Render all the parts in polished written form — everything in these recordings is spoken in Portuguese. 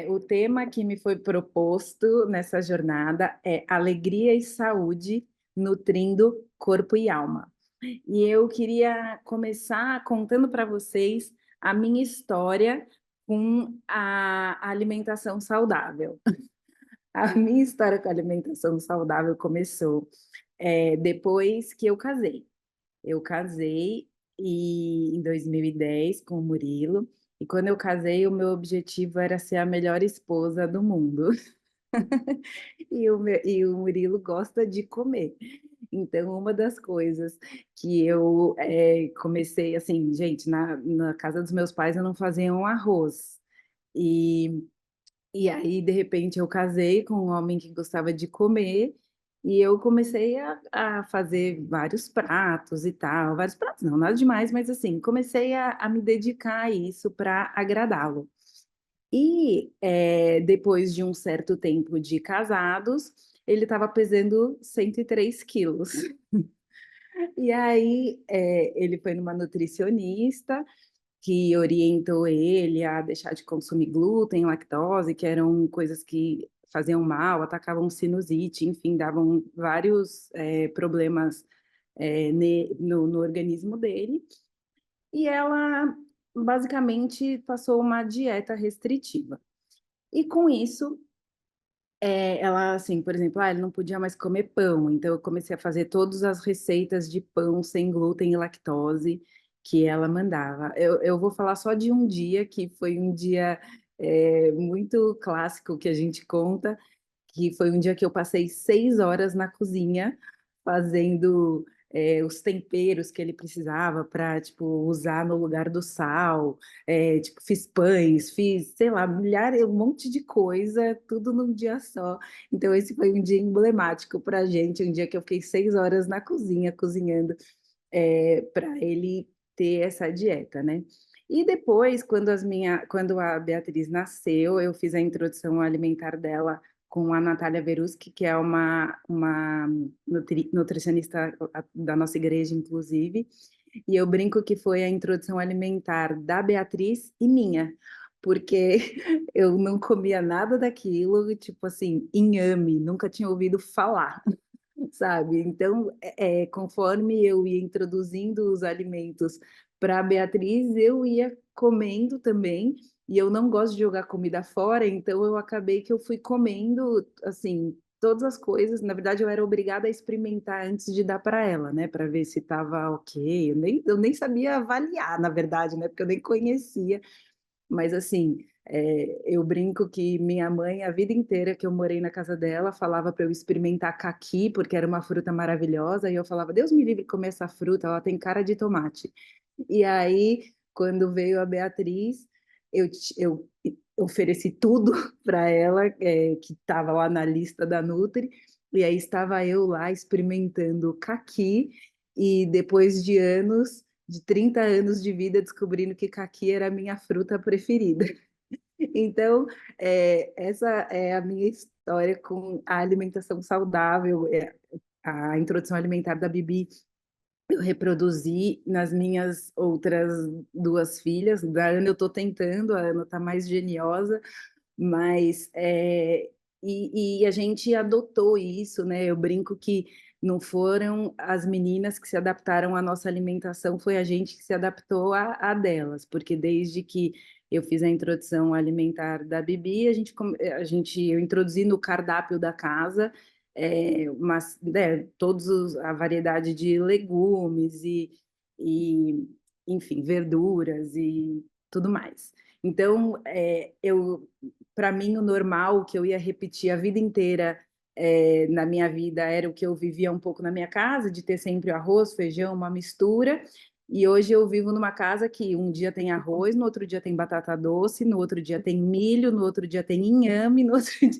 O tema que me foi proposto nessa jornada é alegria e saúde nutrindo corpo e alma. E eu queria começar contando para vocês a minha história com a alimentação saudável. A minha história com a alimentação saudável começou, depois que eu casei. Eu casei em 2010 com o Murilo, e quando eu casei, o meu objetivo era ser a melhor esposa do mundo. E o Murilo gosta de comer. Então, uma das coisas que eu comecei, assim, gente, na casa dos meus pais eu não fazia um arroz. E e aí, de repente, eu casei com um homem que gostava de comer, e eu comecei a fazer vários pratos e tal, vários pratos não, nada demais, mas assim, comecei a me dedicar a isso para agradá-lo. E, depois de um certo tempo de casados, ele estava pesando 103 quilos. E aí, ele foi numa nutricionista, que orientou ele a deixar de consumir glúten, lactose, que eram coisas que faziam mal, atacavam sinusite, enfim, davam vários problemas no organismo dele. E ela basicamente passou uma dieta restritiva. E com isso, ela, assim, por exemplo, ele não podia mais comer pão, então eu comecei a fazer todas as receitas de pão sem glúten e lactose que ela mandava. Eu vou falar só de um dia, que foi um dia muito clássico que a gente conta, que foi um dia que eu passei 6 horas na cozinha fazendo os temperos que ele precisava para, tipo, usar no lugar do sal. Tipo, fiz pães, fiz, sei lá, um monte de coisa, tudo num dia só. Então, esse foi um dia emblemático para a gente, um dia que eu fiquei 6 horas na cozinha cozinhando para ele ter essa dieta, né? E depois, quando a Beatriz nasceu, eu fiz a introdução alimentar dela com a Natália Veruski, que é uma nutricionista da nossa igreja, inclusive, e eu brinco que foi a introdução alimentar da Beatriz e minha, porque eu não comia nada daquilo, tipo assim, inhame, nunca tinha ouvido falar, sabe? Então, conforme eu ia introduzindo os alimentos para a Beatriz, eu ia comendo também, e eu não gosto de jogar comida fora, então eu acabei que eu fui comendo, assim, todas as coisas. Na verdade, eu era obrigada a experimentar antes de dar para ela, né, para ver se estava ok. Eu nem sabia avaliar, na verdade, né, porque eu nem conhecia. Mas assim, eu brinco que minha mãe, a vida inteira que eu morei na casa dela, falava para eu experimentar caqui, porque era uma fruta maravilhosa, e eu falava, Deus me livre de comer essa fruta, ela tem cara de tomate. E aí, quando veio a Beatriz, eu ofereci tudo para ela, que estava lá na lista da Nutri, e aí estava eu lá experimentando caqui, e depois de anos, de 30 anos de vida, descobrindo que caqui era a minha fruta preferida. Então, essa é a minha história com a alimentação saudável, a introdução alimentar da Bibi. Eu reproduzi nas minhas outras duas filhas. Da Ana eu estou tentando, a Ana está mais geniosa, mas e a gente adotou isso, né? Eu brinco que não foram as meninas que se adaptaram à nossa alimentação, foi a gente que se adaptou à delas, porque desde que eu fiz a introdução alimentar da Bibi, eu introduzi no cardápio da casa a variedade de legumes e, enfim, verduras e tudo mais. Então, para mim, o normal, o que eu ia repetir a vida inteira na minha vida, era o que eu vivia um pouco na minha casa, de ter sempre arroz, feijão, uma mistura. E hoje eu vivo numa casa que um dia tem arroz, no outro dia tem batata doce, no outro dia tem milho, no outro dia tem inhame, no outro dia,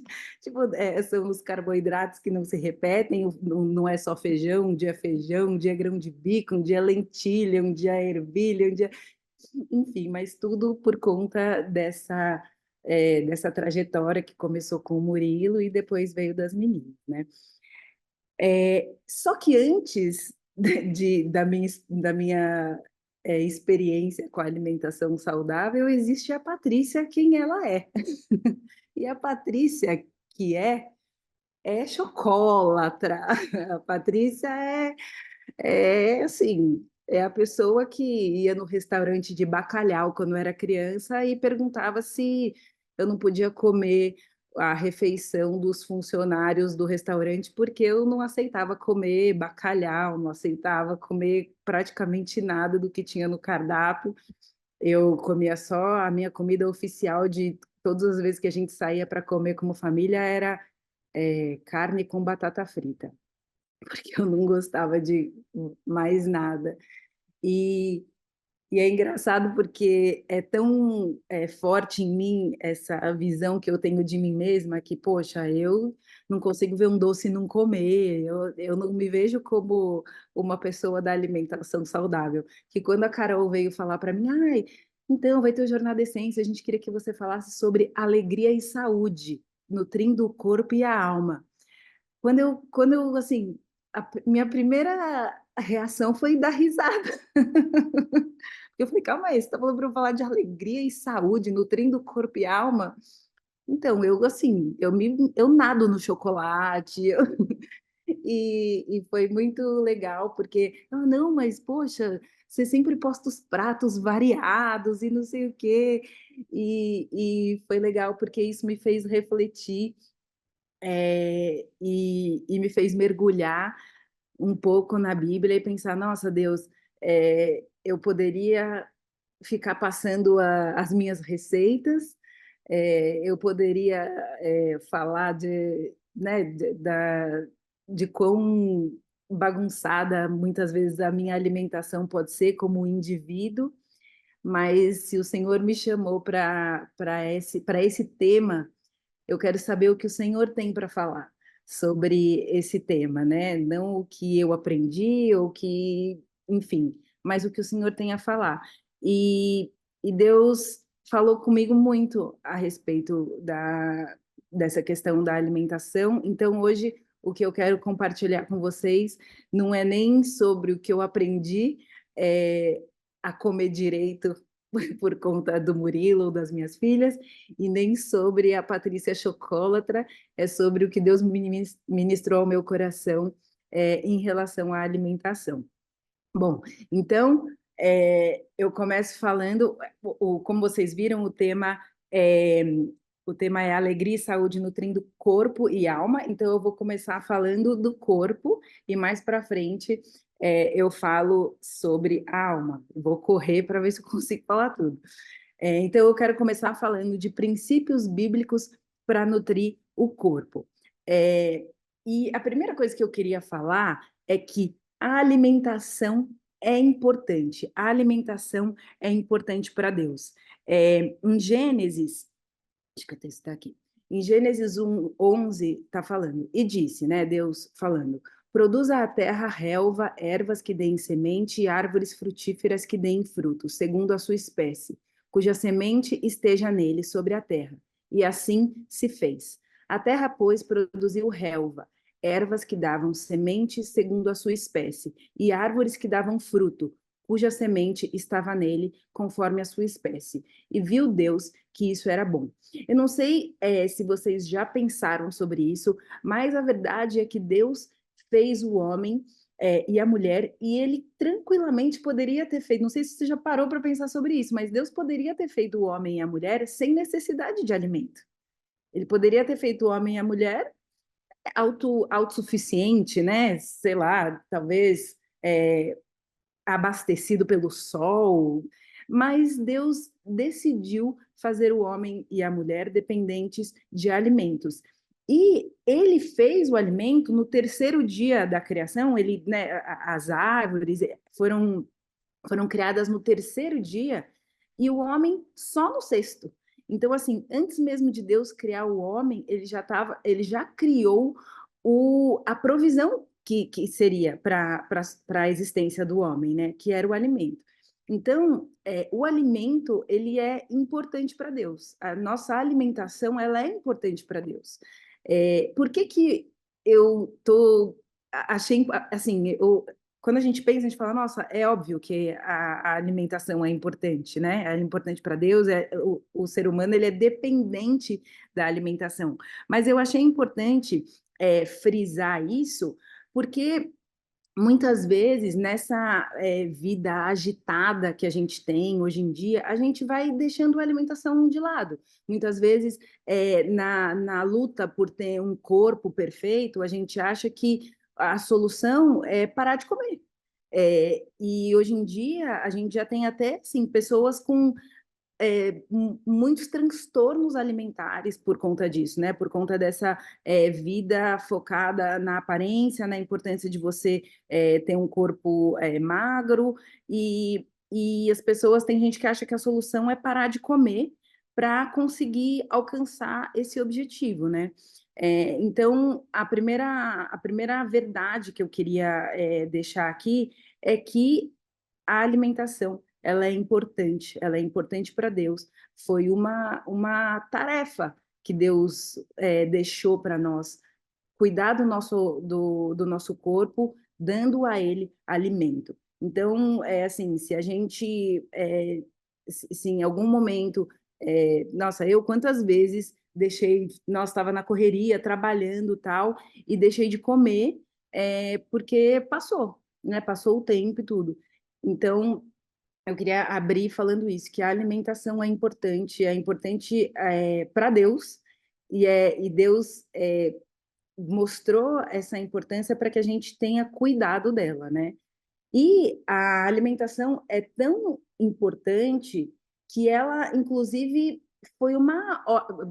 tipo, são os carboidratos que não se repetem, não é só feijão, um dia é grão de bico, um dia é lentilha, um dia é ervilha, um dia enfim, mas tudo por conta dessa trajetória que começou com o Murilo e depois veio das meninas, né? Só que antes da minha experiência com a alimentação saudável, existe a Patrícia, quem ela é. E a Patrícia, que é chocolatra. A Patrícia assim, é a pessoa que ia no restaurante de bacalhau quando era criança e perguntava se eu não podia comer a refeição dos funcionários do restaurante porque eu não aceitava comer bacalhau, não aceitava comer praticamente nada do que tinha no cardápio. Eu comia só a minha comida oficial de todas as vezes que a gente saía para comer como família era carne com batata frita, porque eu não gostava de mais nada. E, e é engraçado porque é tão forte em mim essa visão que eu tenho de mim mesma que, poxa, eu não consigo ver um doce e não comer, eu não me vejo como uma pessoa da alimentação saudável. Que quando a Carol veio falar para mim, ai, então vai ter o Jornada Essência, a gente queria que você falasse sobre alegria e saúde, nutrindo o corpo e a alma. Quando eu assim, minha primeira reação foi dar risada. Eu falei, calma aí, você está falando para eu falar de alegria e saúde, nutrindo corpo e alma? Então, eu assim, eu nado no chocolate, e foi muito legal, porque, não, mas poxa, você sempre posta os pratos variados e não sei o quê. E foi legal porque isso me fez refletir, e me fez mergulhar um pouco na Bíblia e pensar, nossa, Deus, eu poderia ficar passando as minhas receitas, eu poderia falar né, de quão bagunçada muitas vezes a minha alimentação pode ser como indivíduo, mas se o Senhor me chamou para esse tema, eu quero saber o que o Senhor tem para falar sobre esse tema, né? Não o que eu aprendi ou que, enfim, mas o que o Senhor tem a falar. E Deus falou comigo muito a respeito dessa questão da alimentação. Então, hoje, o que eu quero compartilhar com vocês não é nem sobre o que eu aprendi é, a comer direito por conta do Murilo ou das minhas filhas, e nem sobre a Patrícia Chocolatra, é sobre o que Deus ministrou ao meu coração em relação à alimentação. Bom, então, eu começo falando, como vocês viram, é, o tema é alegria e saúde nutrindo corpo e alma, então eu vou começar falando do corpo, e mais para frente eu falo sobre a alma. Vou correr para ver se eu consigo falar tudo. Então, eu quero começar falando de princípios bíblicos para nutrir o corpo. É, e a primeira coisa que eu queria falar é que a alimentação é importante. A alimentação é importante para Deus. Em Gênesis, acho que o texto está aqui. Em Gênesis 1:11 está falando, e disse, né, Deus falando, produza a terra relva, ervas que deem semente e árvores frutíferas que deem frutos, segundo a sua espécie, cuja semente esteja nele sobre a terra. E assim se fez. A terra, pois, produziu relva, ervas que davam semente segundo a sua espécie, e árvores que davam fruto, cuja semente estava nele, conforme a sua espécie. E viu Deus que isso era bom. Eu não sei se vocês já pensaram sobre isso, mas a verdade é que Deus fez o homem e a mulher, e ele tranquilamente poderia ter feito, não sei se você já parou para pensar sobre isso, mas Deus poderia ter feito o homem e a mulher sem necessidade de alimento. Ele poderia ter feito o homem e a mulher autossuficiente, né? Sei lá, talvez abastecido pelo sol, mas Deus decidiu fazer o homem e a mulher dependentes de alimentos. E ele fez o alimento no terceiro dia da criação, né, as árvores foram criadas no terceiro dia e o homem só no sexto. Então, assim, antes mesmo de Deus criar o homem, ele já criou a provisão que seria para a existência do homem, né? Que era o alimento. Então, o alimento ele é importante para Deus. A nossa alimentação ela é importante para Deus. Por que eu achei assim, quando a gente pensa, a gente fala, nossa, é óbvio que a alimentação é importante, né? É importante para Deus, o ser humano ele é dependente da alimentação. Mas eu achei importante frisar isso, porque muitas vezes nessa vida agitada que a gente tem hoje em dia, a gente vai deixando a alimentação de lado. Muitas vezes, na luta por ter um corpo perfeito, a gente acha que a solução é parar de comer. E hoje em dia, a gente já tem até, sim, pessoas com muitos transtornos alimentares por conta disso, né? Por conta dessa vida focada na aparência, na importância de você ter um corpo magro, e as pessoas, tem gente que acha que a solução é parar de comer para conseguir alcançar esse objetivo, né? Então, a primeira verdade que eu queria deixar aqui é que a alimentação ela é importante para Deus. Foi uma tarefa que Deus deixou para nós, cuidar do nosso corpo, dando a ele alimento. Então, assim, se a gente, se em algum momento, nossa, eu quantas vezes deixei, nossa, estava na correria, trabalhando tal, e deixei de comer, porque passou, né? Passou o tempo e tudo. Então, eu queria abrir falando isso, que a alimentação é importante para Deus, e Deus mostrou essa importância para que a gente tenha cuidado dela, né? E a alimentação é tão importante que ela, inclusive, foi uma.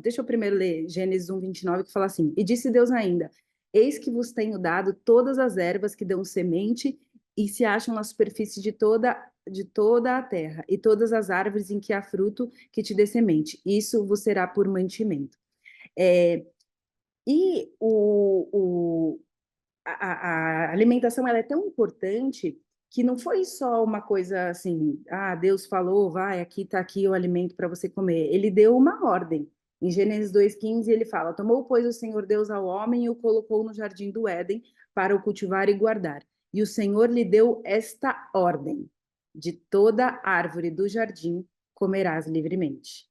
Deixa eu primeiro ler Gênesis 1:29, que fala assim: E disse Deus ainda: Eis que vos tenho dado todas as ervas que dão semente e se acham na superfície de toda a terra, e todas as árvores em que há fruto que te dê semente. Isso vos será por mantimento. É, e a alimentação ela é tão importante que não foi só uma coisa assim, Deus falou, vai, aqui está aqui o alimento para você comer. Ele deu uma ordem. Em Gênesis 2:15 ele fala: Tomou, pois, o Senhor Deus ao homem e o colocou no jardim do Éden para o cultivar e guardar. E o Senhor lhe deu esta ordem: De toda árvore do jardim comerás livremente.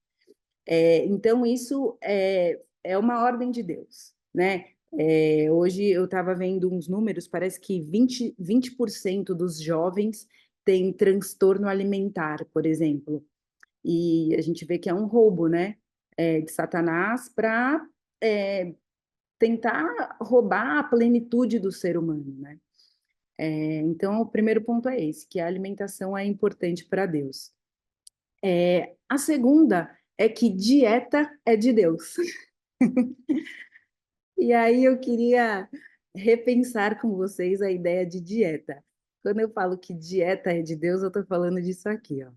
Então, isso é uma ordem de Deus, né? Hoje eu estava vendo uns números, parece que 20% dos jovens têm transtorno alimentar, por exemplo. E a gente vê que é um roubo, né? De Satanás para tentar roubar a plenitude do ser humano, né? Então, o primeiro ponto é esse, que a alimentação é importante para Deus. A segunda é que dieta é de Deus. E aí eu queria repensar com vocês a ideia de dieta. Quando eu falo que dieta é de Deus, eu estou falando disso aqui, ó.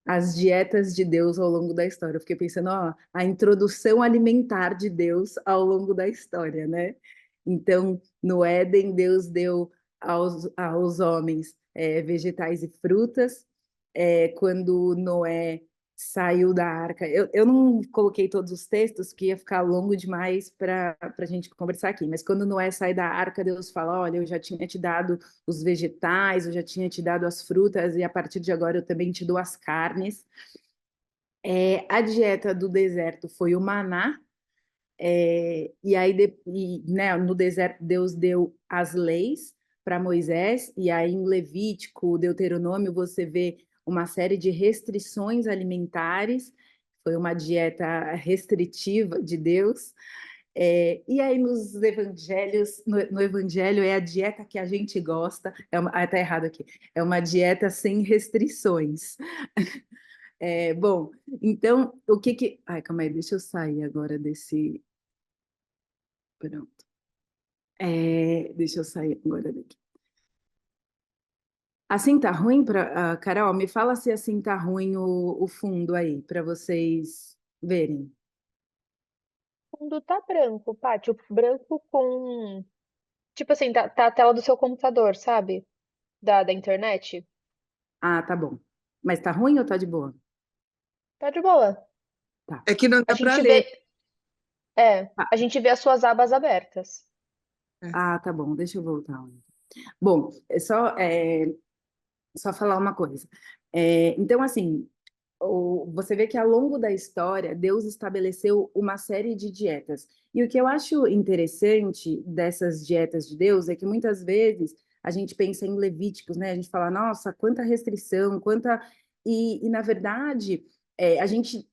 As dietas de Deus ao longo da história. Eu fiquei pensando, ó, a introdução alimentar de Deus ao longo da história, né? Então, no Éden, Deus deu aos homens vegetais e frutas. Quando Noé saiu da arca, eu não coloquei todos os textos, que ia ficar longo demais para a gente conversar aqui, mas quando Noé sai da arca, Deus fala: Olha, eu já tinha te dado os vegetais, eu já tinha te dado as frutas, e a partir de agora eu também te dou as carnes. A dieta do deserto foi o maná, e aí né, no deserto Deus deu as leis para Moisés, e aí em Levítico, Deuteronômio, você vê uma série de restrições alimentares, foi uma dieta restritiva de Deus. E aí nos evangelhos, no evangelho é a dieta que a gente gosta, tá errado aqui, é uma dieta sem restrições. Bom, então, Ai, calma aí, deixa eu sair agora desse... Pronto. Deixa eu sair agora daqui. Assim tá ruim para Carol? Me fala se assim tá ruim o fundo aí, para vocês verem. O fundo tá branco, Paty. Branco com. Tipo assim, tá a tela do seu computador, sabe? Da internet. Ah, tá bom. Mas tá ruim ou tá de boa? Tá de boa. Tá. É que não A dá para gente ler. vê. É, Tá. a gente vê as suas abas abertas. Ah, tá bom. Deixa eu voltar. Bom, só falar uma coisa. Então, assim, você vê que ao longo da história, Deus estabeleceu uma série de dietas. E o que eu acho interessante dessas dietas de Deus é que muitas vezes a gente pensa em Levíticos, né? A gente fala, nossa, quanta restrição, quanta. E na verdade, a gente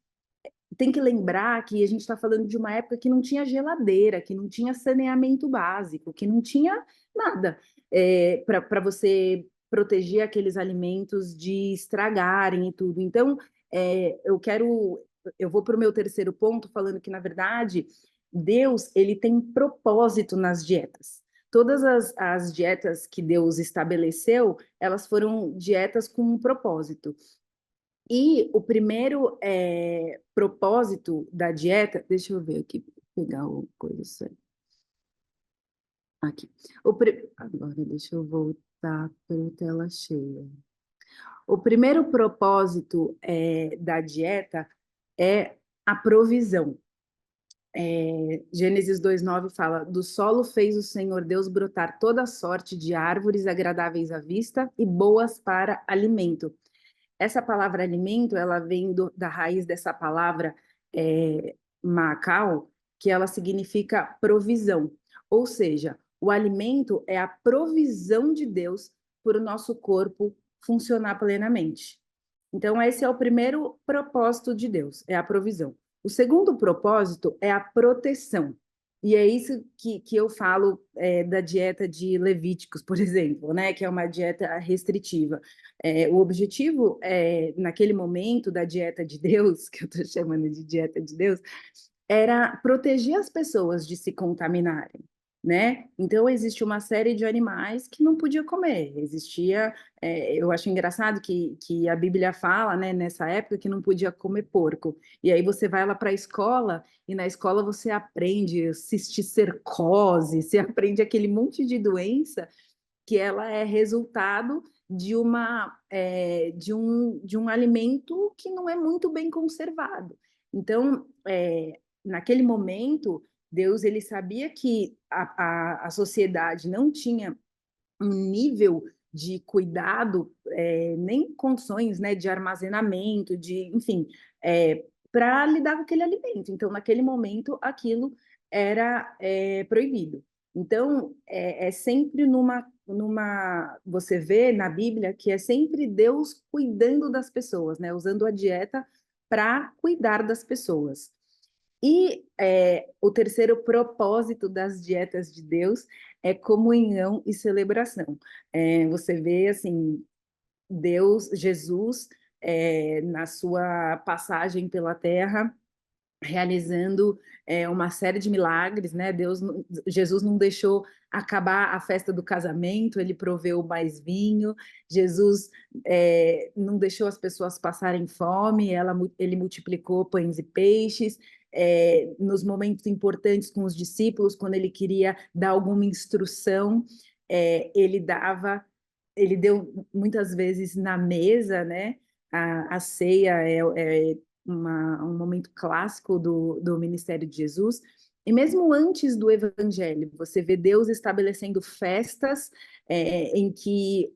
tem que lembrar que a gente está falando de uma época que não tinha geladeira, que não tinha saneamento básico, que não tinha nada para você proteger aqueles alimentos de estragarem e tudo. Então, eu vou para o meu terceiro ponto, falando que, na verdade, Deus ele tem propósito nas dietas. Todas as dietas que Deus estabeleceu, elas foram dietas com um propósito. E o primeiro propósito da dieta, deixa eu ver aqui, pegar o coisa certo. Aqui. Agora, deixa eu voltar para a tela cheia. O primeiro propósito da dieta é a provisão. Gênesis 2:9 fala: do solo fez o Senhor Deus brotar toda sorte de árvores agradáveis à vista e boas para alimento. Essa palavra alimento, ela vem da raiz dessa palavra Macau, que ela significa provisão. Ou seja, o alimento é a provisão de Deus para o nosso corpo funcionar plenamente. Então, esse é o primeiro propósito de Deus, é a provisão. O segundo propósito é a proteção. E é isso que eu falo da dieta de Levíticos, por exemplo, né? Que é uma dieta restritiva. O objetivo, naquele momento da dieta de Deus, que eu estou chamando de dieta de Deus, era proteger as pessoas de se contaminarem, né? Então, existe uma série de animais que não podia comer. Existia, eu acho engraçado que a Bíblia fala, né, nessa época, que não podia comer porco. E aí você vai lá para a escola, e na escola você aprende cisticercose, você aprende aquele monte de doença que ela é resultado de um alimento que não é muito bem conservado. Então, naquele momento, Deus ele sabia que a sociedade não tinha um nível de cuidado, nem condições, né, de armazenamento, enfim, para lidar com aquele alimento. Então, naquele momento, aquilo era proibido. Então, é sempre você vê na Bíblia que é sempre Deus cuidando das pessoas, né, usando a dieta para cuidar das pessoas. E o terceiro propósito das dietas de Deus é comunhão e celebração. Você vê, assim, Deus, Jesus, na sua passagem pela terra, realizando uma série de milagres, né? Jesus não deixou acabar a festa do casamento, ele proveu mais vinho. Jesus não deixou as pessoas passarem fome, ele multiplicou pães e peixes. Nos momentos importantes com os discípulos, quando ele queria dar alguma instrução, ele deu muitas vezes na mesa, né? A ceia um momento clássico do ministério de Jesus. E mesmo antes do Evangelho, você vê Deus estabelecendo festas em que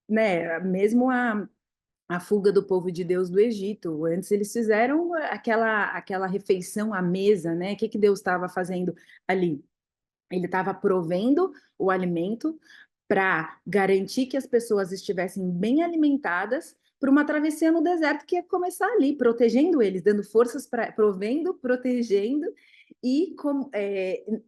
mesmo a fuga do povo de Deus do Egito, antes eles fizeram aquela refeição à mesa, né? O que Deus estava fazendo ali? Ele estava provendo o alimento para garantir que as pessoas estivessem bem alimentadas para uma travessia no deserto que ia começar ali, protegendo eles, dando forças para, provendo, protegendo e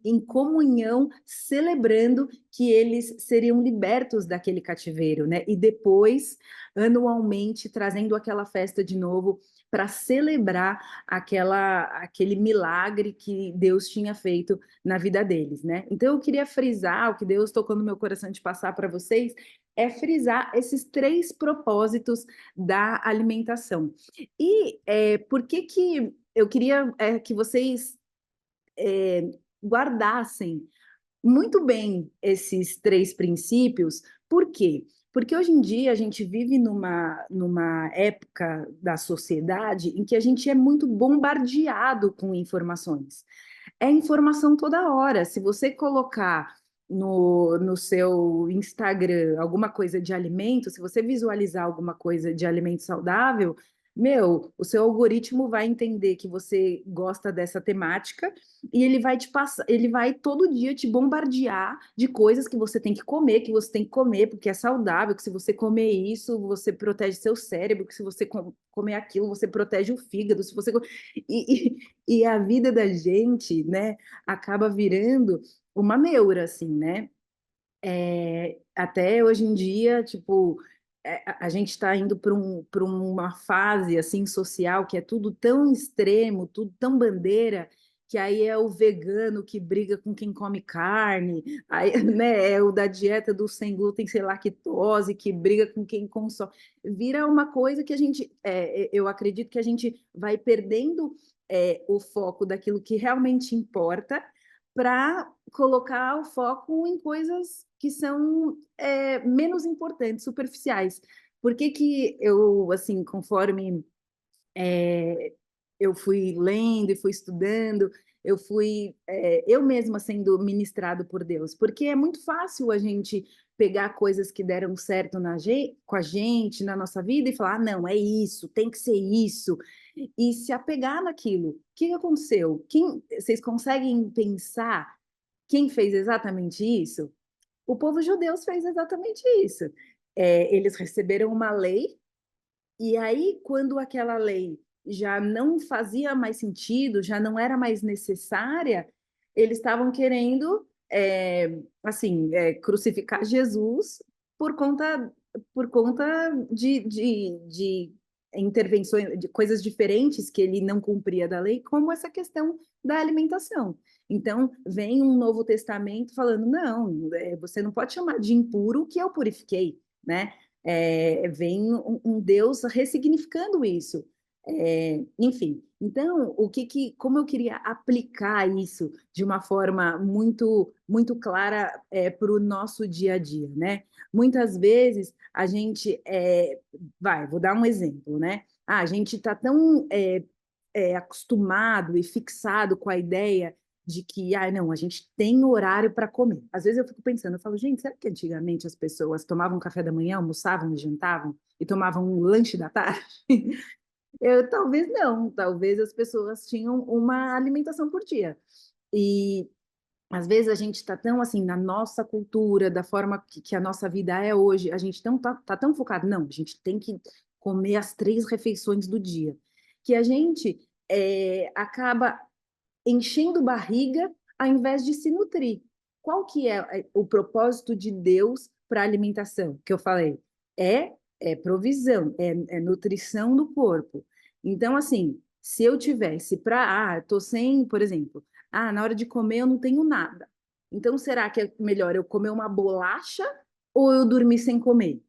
em comunhão, celebrando que eles seriam libertos daquele cativeiro, né? E depois, anualmente, trazendo aquela festa de novo para celebrar aquele milagre que Deus tinha feito na vida deles, né? Então eu queria frisar o que Deus tocou no meu coração de passar para vocês é frisar esses três propósitos da alimentação. E por que eu queria que vocês guardassem muito bem esses três princípios? Por quê? Porque hoje em dia a gente vive numa época da sociedade em que a gente é muito bombardeado com informações. É informação toda hora. Se você colocar no seu Instagram alguma coisa de alimento, se você visualizar alguma coisa de alimento saudável, meu, o seu algoritmo vai entender que você gosta dessa temática e ele vai te passar, ele vai todo dia te bombardear de coisas que você tem que comer, que você tem que comer porque é saudável, que se você comer isso, você protege seu cérebro, que se você comer aquilo, você protege o fígado, se você e a vida da gente, né, acaba virando uma neura, assim, né? Até hoje em dia, tipo, a gente está indo para uma fase assim social que é tudo tão extremo, tudo tão bandeira, que aí é o vegano que briga com quem come carne, aí, né, é o da dieta do sem glúten, sem lactose, que briga com quem consome. Vira uma coisa que a gente, eu acredito que a gente vai perdendo o foco daquilo que realmente importa para colocar o foco em coisas que são menos importantes, superficiais. Por que que eu, assim, conforme é, eu fui lendo e fui estudando, eu fui eu mesma sendo ministrado por Deus, porque é muito fácil a gente pegar coisas que deram certo com a gente, na nossa vida, e falar, ah, não, é isso, tem que ser isso, e se apegar naquilo. O que aconteceu? Vocês conseguem pensar quem fez exatamente isso? O povo judeu fez exatamente isso. Eles receberam uma lei, e aí, quando aquela lei já não fazia mais sentido, já não era mais necessária, eles estavam querendo, assim, crucificar Jesus por conta, por conta de intervenções, de coisas diferentes que ele não cumpria da lei, como essa questão da alimentação. Então, vem um Novo Testamento falando, não, você não pode chamar de impuro o que eu purifiquei, né? Vem um Deus ressignificando isso. Enfim, então, como eu queria aplicar isso de uma forma muito clara para o nosso dia a dia, né? Muitas vezes a gente vou dar um exemplo, né? A gente está tão acostumado e fixado com a ideia de que, ah, não, a gente tem horário para comer. Às vezes eu fico pensando, eu falo, gente, será que antigamente as pessoas tomavam café da manhã, almoçavam e jantavam e tomavam um lanche da tarde? Talvez não, talvez as pessoas tinham uma alimentação por dia. E às vezes a gente está tão assim na nossa cultura, da forma que a nossa vida é hoje, a gente tá tão focado, não, a gente tem que comer as 3 refeições do dia, que a gente acaba enchendo barriga ao invés de se nutrir. Qual que é o propósito de Deus para a alimentação? Que eu falei, provisão, é nutrição do corpo. Então, assim, se eu tivesse tô sem, por exemplo, na hora de comer eu não tenho nada. Então, será que é melhor eu comer uma bolacha ou eu dormir sem comer?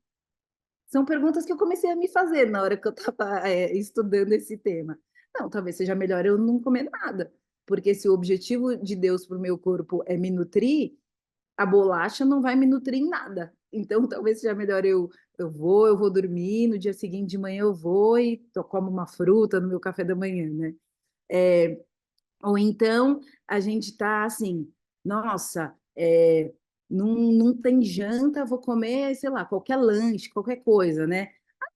São perguntas que eu comecei a me fazer na hora que eu estava estudando esse tema. Não, talvez seja melhor eu não comer nada, porque se o objetivo de Deus para o meu corpo é me nutrir, a bolacha não vai me nutrir em nada. Então, talvez seja melhor eu vou dormir, no dia seguinte de manhã eu vou e como uma fruta no meu café da manhã, né? É, ou então a gente está assim, nossa, não tem janta, vou comer, sei lá, qualquer lanche, qualquer coisa, né?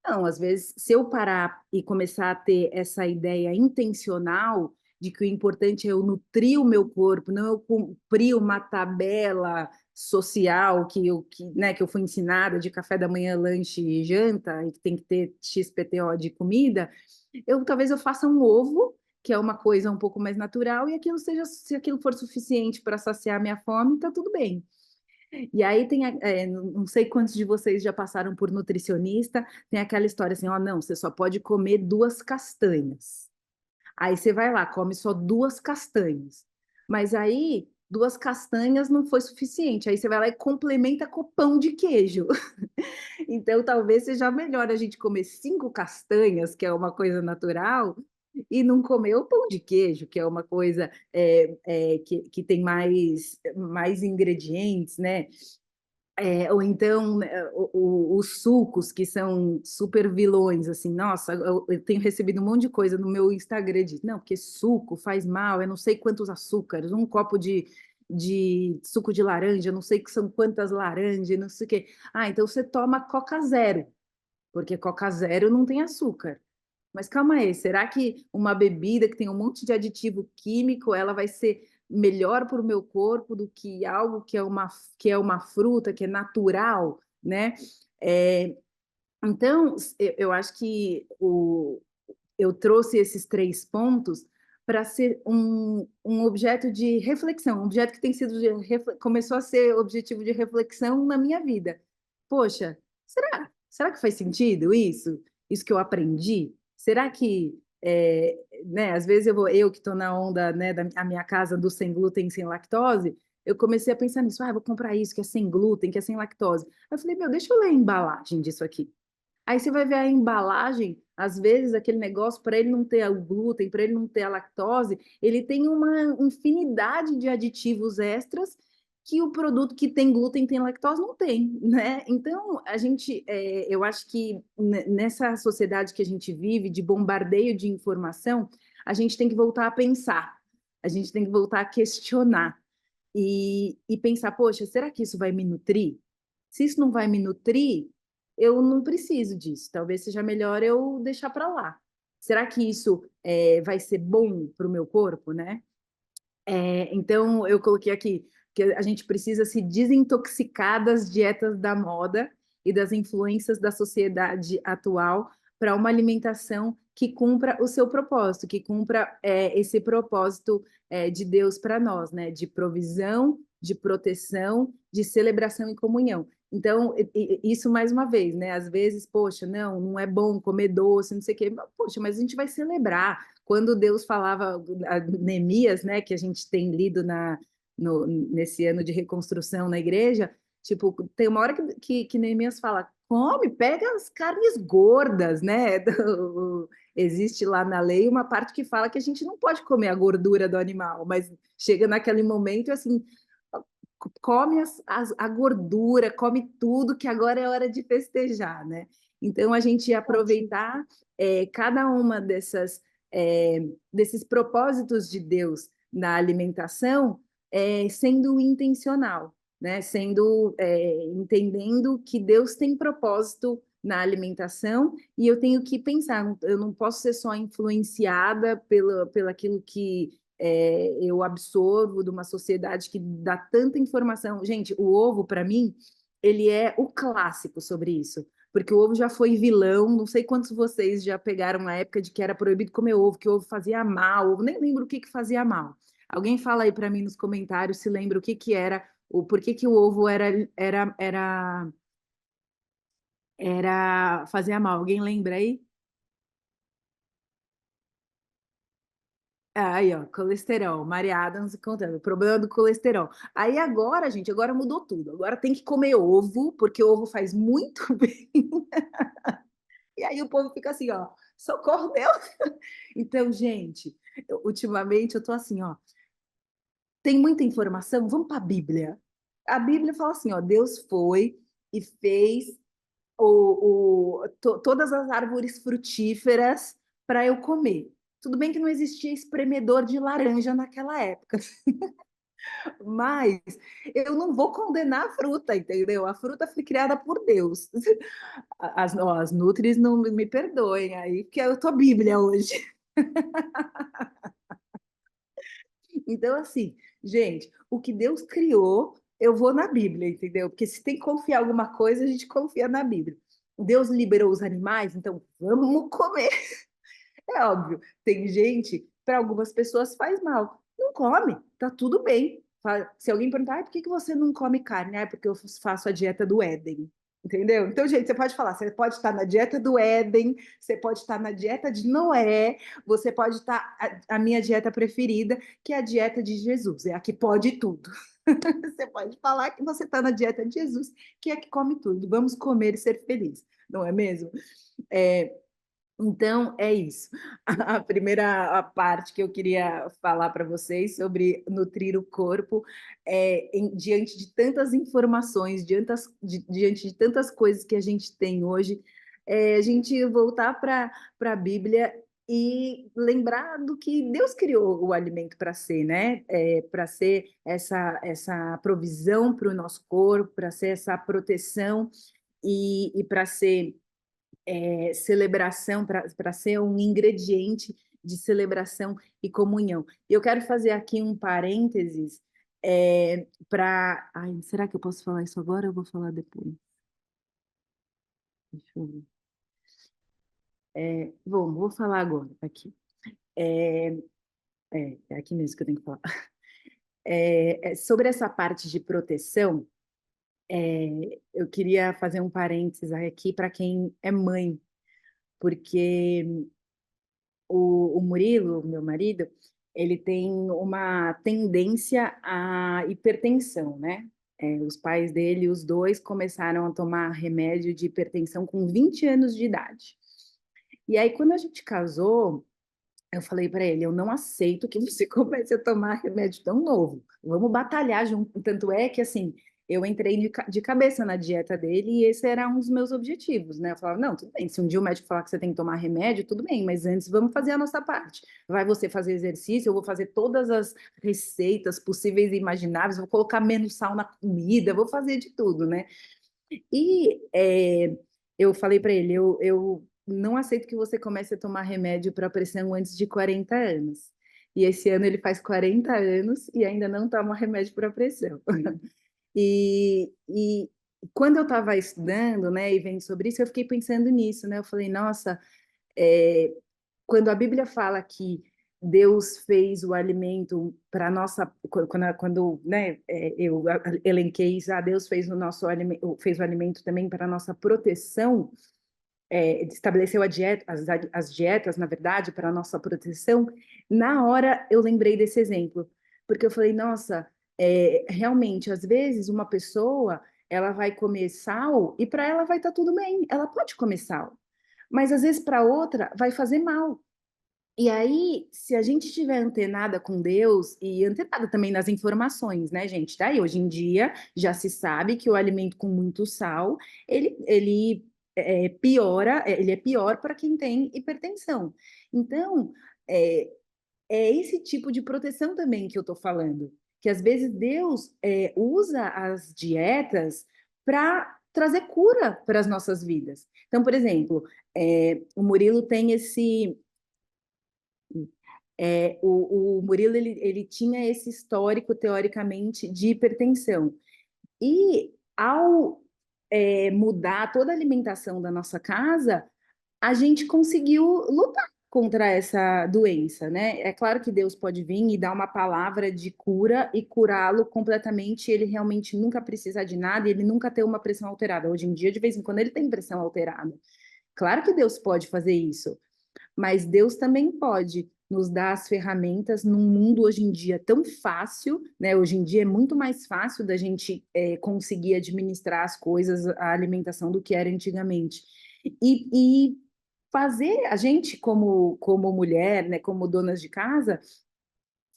Não, às vezes, se eu parar e começar a ter essa ideia intencional de que o importante é eu nutrir o meu corpo, não eu cumprir uma tabela social que eu fui ensinada de café da manhã, lanche e janta, e que tem que ter XPTO de comida, talvez eu faça um ovo, que é uma coisa um pouco mais natural, e aquilo seja, se aquilo for suficiente para saciar minha fome, tá tudo bem. E aí não sei quantos de vocês já passaram por nutricionista, tem aquela história assim, ó, não, você só pode comer 2 castanhas. Aí você vai lá, come só 2 castanhas. Mas aí 2 castanhas não foi suficiente. Aí você vai lá e complementa com pão de queijo. Então talvez seja melhor a gente comer 5 castanhas, que é uma coisa natural, e não comer o pão de queijo, que é uma coisa que tem mais ingredientes, né? Ou então os sucos que são super vilões, assim, nossa, eu tenho recebido um monte de coisa no meu Instagram de, não, porque suco faz mal, eu não sei quantos açúcares, um copo de suco de laranja, não sei que são quantas laranjas, não sei o quê. Ah, então você toma Coca Zero, porque Coca Zero não tem açúcar. Mas calma aí, será que uma bebida que tem um monte de aditivo químico, ela vai ser melhor para o meu corpo do que algo que é uma fruta, que é natural, né? É, então, eu acho que eu trouxe esses três pontos para ser um objeto de reflexão, um objeto que tem sido começou a ser objetivo de reflexão na minha vida. Poxa, será que faz sentido isso? Isso que eu aprendi? Será que né, às vezes eu que estou na onda, né, da a minha casa do sem glúten, sem lactose, eu comecei a pensar nisso, vou comprar isso que é sem glúten, que é sem lactose. Aí eu falei, meu, deixa eu ler a embalagem disso aqui. Aí você vai ver a embalagem, às vezes aquele negócio, para ele não ter o glúten, para ele não ter a lactose, ele tem uma infinidade de aditivos extras que o produto que tem glúten, tem lactose, não tem, né? Então, eu acho que nessa sociedade que a gente vive, de bombardeio de informação, a gente tem que voltar a pensar, a gente tem que voltar a questionar e pensar, poxa, será que isso vai me nutrir? Se isso não vai me nutrir, eu não preciso disso. Talvez seja melhor eu deixar para lá. Será que isso vai ser bom para o meu corpo, né? Então, eu coloquei aqui que a gente precisa se desintoxicar das dietas da moda e das influências da sociedade atual para uma alimentação que cumpra o seu propósito, que cumpra esse propósito de Deus para nós, né? De provisão, de proteção, de celebração e comunhão. Então, isso mais uma vez, né? Às vezes, poxa, não é bom comer doce, não sei o quê. Poxa, mas a gente vai celebrar. Quando Deus falava a Neemias, né, que a gente tem lido nesse ano de reconstrução na igreja, tipo, tem uma hora que Neemias fala, come, pega as carnes gordas, né? Existe lá na lei uma parte que fala que a gente não pode comer a gordura do animal, mas chega naquele momento e assim, come a gordura, come tudo, que agora é hora de festejar, né? Então, a gente Ótimo. aproveitar cada uma desses propósitos de Deus na alimentação sendo intencional, né? Entendendo que Deus tem propósito na alimentação e eu tenho que pensar, eu não posso ser só influenciada pelo aquilo que eu absorvo de uma sociedade que dá tanta informação. Gente, o ovo, para mim, ele é o clássico sobre isso. Porque o ovo já foi vilão, não sei quantos de vocês já pegaram a época de que era proibido comer ovo, que o ovo fazia mal, ovo, nem lembro o que fazia mal. Alguém fala aí para mim nos comentários se lembra o que era, por que o ovo fazia mal. Alguém lembra aí? Aí, ó, colesterol, Maria Adams contando, o problema do colesterol. Aí agora, gente, agora mudou tudo. Agora tem que comer ovo, porque ovo faz muito bem. E aí o povo fica assim, ó, socorro Deus. Então, gente, ultimamente eu tô assim, ó, tem muita informação, vamos para a Bíblia. A Bíblia fala assim, ó, Deus foi e fez todas as árvores frutíferas para eu comer. Tudo bem que não existia espremedor de laranja naquela época, mas eu não vou condenar a fruta, entendeu? A fruta foi criada por Deus. As nutris não me perdoem aí, porque eu tô Bíblia hoje. Então, assim, gente, o que Deus criou, eu vou na Bíblia, entendeu? Porque se tem que confiar em alguma coisa, a gente confia na Bíblia. Deus liberou os animais, então vamos comer. É óbvio, tem gente, para algumas pessoas faz mal. Não come, tá tudo bem. Se alguém perguntar, por que você não come carne? Ah, é porque eu faço a dieta do Éden. Entendeu? Então, gente, você pode falar, você pode estar na dieta do Éden, você pode estar na dieta de Noé, você pode estar a minha dieta preferida, que é a dieta de Jesus, é a que pode tudo. Você pode falar que você está na dieta de Jesus, que é a que come tudo. Vamos comer e ser felizes, não é mesmo? É, então, é isso. A primeira parte que eu queria falar para vocês sobre nutrir o corpo diante de tantas informações, diante de tantas coisas que a gente tem hoje, a gente voltar para a Bíblia e lembrar do que Deus criou o alimento para ser, né? Para ser essa provisão para o nosso corpo, para ser essa proteção e para ser celebração, para ser um ingrediente de celebração e comunhão. E eu quero fazer aqui um parênteses para. Ai, será que eu posso falar isso agora ou eu vou falar depois? Deixa eu ver. Bom, vou falar agora, aqui. É, é aqui mesmo que eu tenho que falar. Sobre essa parte de proteção, eu queria fazer um parênteses aqui para quem é mãe, porque o Murilo, meu marido, ele tem uma tendência à hipertensão, né? Os pais dele, os dois, começaram a tomar remédio de hipertensão com 20 anos de idade. E aí, quando a gente casou, eu falei para ele, eu não aceito que você comece a tomar remédio tão novo. Vamos batalhar junto. Tanto é que, assim, eu entrei de cabeça na dieta dele e esse era um dos meus objetivos, né? Eu falava, não, tudo bem, se um dia o médico falar que você tem que tomar remédio, tudo bem, mas antes vamos fazer a nossa parte. Vai você fazer exercício, eu vou fazer todas as receitas possíveis e imagináveis, vou colocar menos sal na comida, vou fazer de tudo, né? E eu falei para ele, eu não aceito que você comece a tomar remédio para pressão antes de 40 anos. E esse ano ele faz 40 anos e ainda não toma remédio para pressão. E quando eu estava estudando, né, e vendo sobre isso, eu fiquei pensando nisso, né? Eu falei, nossa, é, quando a Bíblia fala que Deus fez o alimento para nossa, quando né, eu elenquei isso, Deus fez o nosso alimento, fez o alimento também para nossa proteção, estabeleceu a dieta, as dietas, na verdade, para nossa proteção. Na hora eu lembrei desse exemplo, porque eu falei, nossa, realmente, às vezes uma pessoa ela vai comer sal e para ela vai estar tudo bem, ela pode comer sal, mas às vezes para outra vai fazer mal. E aí, se a gente estiver antenada com Deus e antenada também nas informações, né, gente? Daí, hoje em dia, já se sabe que o alimento com muito sal, ele piora, ele é pior para quem tem hipertensão. Então, é, é esse tipo de proteção também que eu estou falando, que às vezes Deus usa as dietas para trazer cura para as nossas vidas. Então, por exemplo, o Murilo tem esse o Murilo ele tinha esse histórico, teoricamente, de hipertensão. E ao mudar toda a alimentação da nossa casa, a gente conseguiu lutar contra essa doença, né? É claro que Deus pode vir e dar uma palavra de cura e curá-lo completamente, ele realmente nunca precisar de nada e ele nunca ter uma pressão alterada. Hoje em dia, de vez em quando, ele tem pressão alterada. Claro que Deus pode fazer isso, mas Deus também pode nos dar as ferramentas num mundo hoje em dia tão fácil, né? Hoje em dia é muito mais fácil da gente conseguir administrar as coisas, a alimentação do que era antigamente. E fazer a gente como mulher, né, como donas de casa,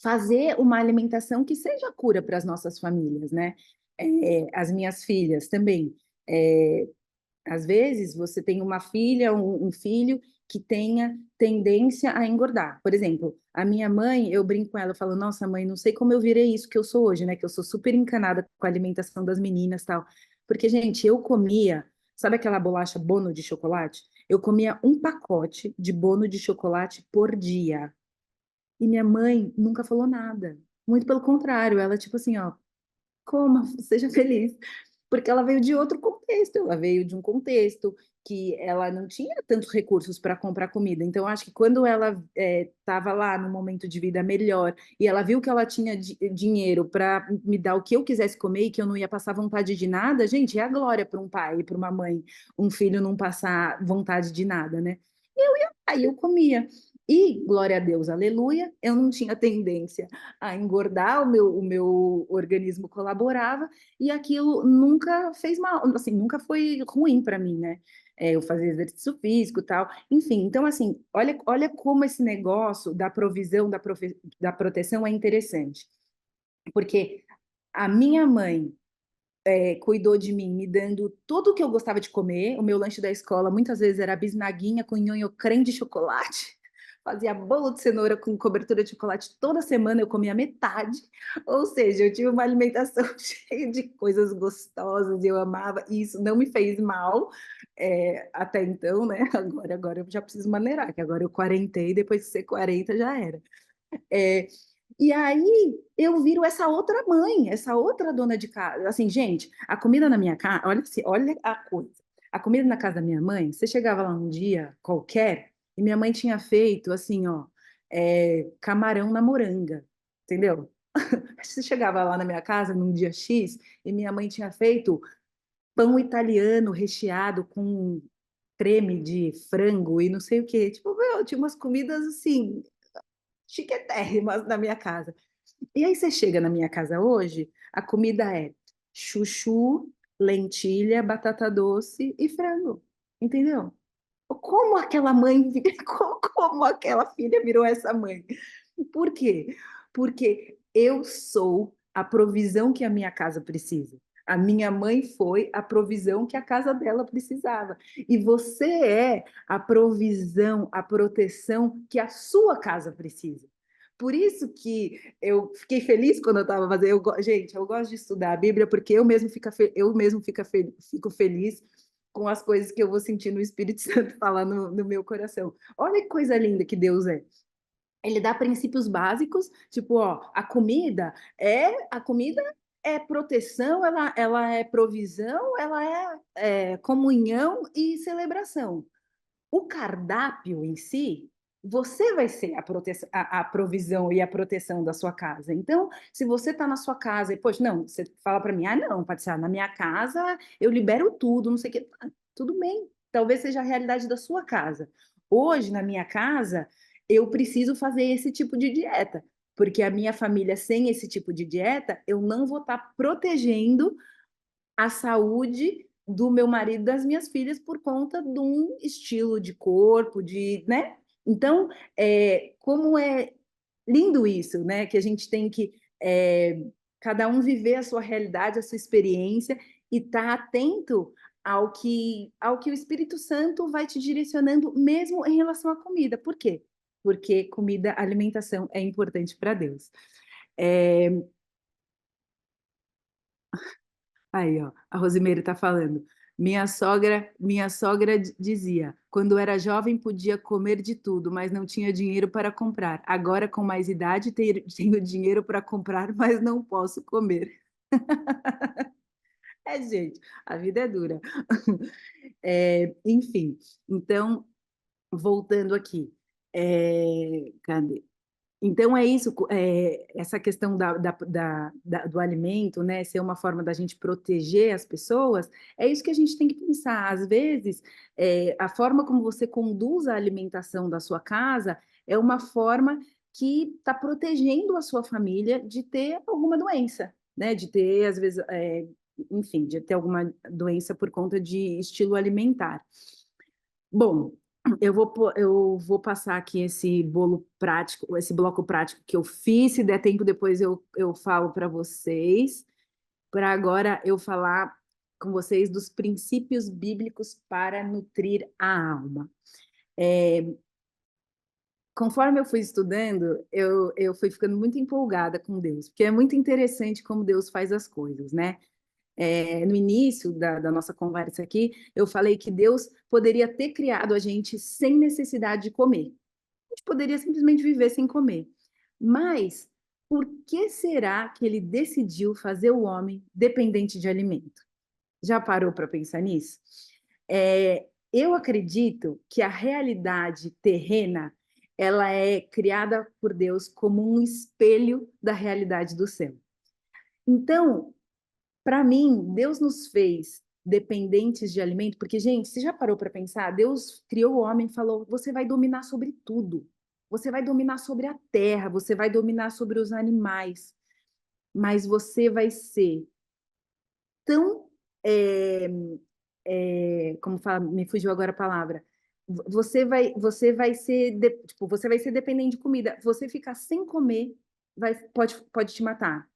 fazer uma alimentação que seja cura para as nossas famílias, né? As minhas filhas também. É, às vezes, você tem uma filha, um filho que tenha tendência a engordar. Por exemplo, a minha mãe, eu brinco com ela, eu falo, nossa, mãe, não sei como eu virei isso que eu sou hoje, né? Que eu sou super encanada com a alimentação das meninas e tal. Porque, gente, eu comia, sabe aquela bolacha Bono de chocolate? Eu comia um pacote de Bono de chocolate por dia. E minha mãe nunca falou nada. Muito pelo contrário, ela, tipo assim, ó, coma, seja feliz. Porque ela veio de outro contexto, ela veio de um contexto que ela não tinha tantos recursos para comprar comida. Então, acho que quando ela estava lá no momento de vida melhor e ela viu que ela tinha dinheiro para me dar o que eu quisesse comer e que eu não ia passar vontade de nada, gente, é a glória para um pai e para uma mãe, um filho não passar vontade de nada, né? Aí eu comia. E, glória a Deus, aleluia, eu não tinha tendência a engordar, o meu organismo colaborava, e aquilo nunca fez mal, assim, nunca foi ruim para mim, né? Eu fazia exercício físico e tal, enfim, então, assim, olha como esse negócio da provisão, da proteção é interessante, porque a minha mãe cuidou de mim, me dando tudo o que eu gostava de comer. O meu lanche da escola muitas vezes era bisnaguinha com nhonho creme de chocolate, fazia bolo de cenoura com cobertura de chocolate toda semana, eu comia metade. Ou seja, eu tive uma alimentação cheia de coisas gostosas, eu amava, e isso não me fez mal, até então, né? Agora eu já preciso maneirar, que agora eu quarentei, depois de ser 40 já era. É, e aí eu viro essa outra mãe, essa outra dona de casa. Assim, gente, a comida na minha casa, olha, olha a coisa. A comida na casa da minha mãe, você chegava lá um dia qualquer e minha mãe tinha feito assim, ó, camarão na moranga, entendeu? Você chegava lá na minha casa num dia X e minha mãe tinha feito pão italiano recheado com creme de frango e não sei o quê. Tipo, meu, tinha umas comidas assim, chiquetérrimas na minha casa. E aí você chega na minha casa hoje, a comida é chuchu, lentilha, batata doce e frango. Entendeu? Como aquela mãe, como aquela filha virou essa mãe? Por quê? Porque eu sou a provisão que a minha casa precisa. A minha mãe foi a provisão que a casa dela precisava. E você é a provisão, a proteção que a sua casa precisa. Por isso que eu fiquei feliz quando eu estava fazendo. Gente, eu gosto de estudar a Bíblia porque fico feliz com as coisas que eu vou sentir no Espírito Santo falar no meu coração. Olha que coisa linda que Deus é. Ele dá princípios básicos, tipo, ó, a comida é proteção, ela é provisão, ela é comunhão e celebração. O cardápio em si, você vai ser a provisão e a proteção da sua casa. Então, se você está na sua casa e, poxa, não, você fala para mim, ah, não, Patrícia, na minha casa eu libero tudo, não sei o quê. Ah, tudo bem, talvez seja a realidade da sua casa. Hoje, na minha casa, eu preciso fazer esse tipo de dieta, porque a minha família, sem esse tipo de dieta, eu não vou estar protegendo a saúde do meu marido e das minhas filhas por conta de um estilo de corpo, né? Então, como é lindo isso, né? Que a gente tem que cada um viver a sua realidade, a sua experiência e estar atento ao que o Espírito Santo vai te direcionando, mesmo em relação à comida. Por quê? Porque comida, alimentação é importante para Deus. É, Aí, ó, a Rosimeire está falando. Minha sogra dizia, quando era jovem podia comer de tudo, mas não tinha dinheiro para comprar. Agora, com mais idade, tenho dinheiro para comprar, mas não posso comer. Gente, a vida é dura. Enfim, então, voltando aqui. Cadê? Então é isso, essa questão do alimento, né, ser uma forma da gente proteger as pessoas, é isso que a gente tem que pensar. Às vezes, a forma como você conduz a alimentação da sua casa é uma forma que está protegendo a sua família de ter alguma doença, né, de ter, às vezes, enfim, de ter alguma doença por conta de estilo alimentar. Bom, eu vou passar aqui esse bolo prático, esse bloco prático que eu fiz. Se der tempo, depois eu falo para vocês. Para agora eu falar com vocês dos princípios bíblicos para nutrir a alma. Conforme eu fui estudando, eu fui ficando muito empolgada com Deus, porque é muito interessante como Deus faz as coisas, né? No início da nossa conversa aqui, eu falei que Deus poderia ter criado a gente sem necessidade de comer. A gente poderia simplesmente viver sem comer. Mas por que será que ele decidiu fazer o homem dependente de alimento? Já parou para pensar nisso? Eu acredito que a realidade terrena ela é criada por Deus como um espelho da realidade do céu. Então, para mim, Deus nos fez dependentes de alimento, porque, gente, você já parou para pensar? Deus criou o homem e falou: você vai dominar sobre tudo. Você vai dominar sobre a terra, você vai dominar sobre os animais, mas você vai ser tão. é, como fala, me fugiu agora a palavra. Você vai ser, tipo, você vai ser dependente de comida. Você ficar sem comer pode te matar.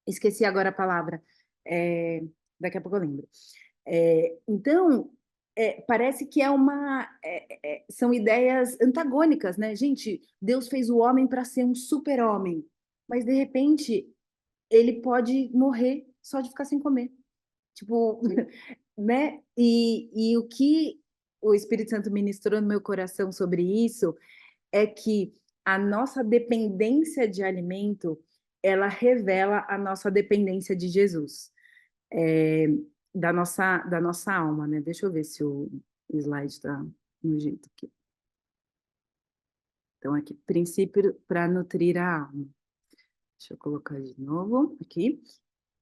Esqueci agora a palavra. É, daqui a pouco eu lembro. Então, parece que são ideias antagônicas, né? Gente, Deus fez o homem para ser um super-homem, mas de repente ele pode morrer só de ficar sem comer. Tipo, né? E o que o Espírito Santo ministrou no meu coração sobre isso é que a nossa dependência de alimento, ela revela a nossa dependência de Jesus, é, da nossa alma, né? Deixa eu ver se o slide está no jeito aqui. Então, aqui, princípio para nutrir a alma. Deixa eu colocar de novo aqui.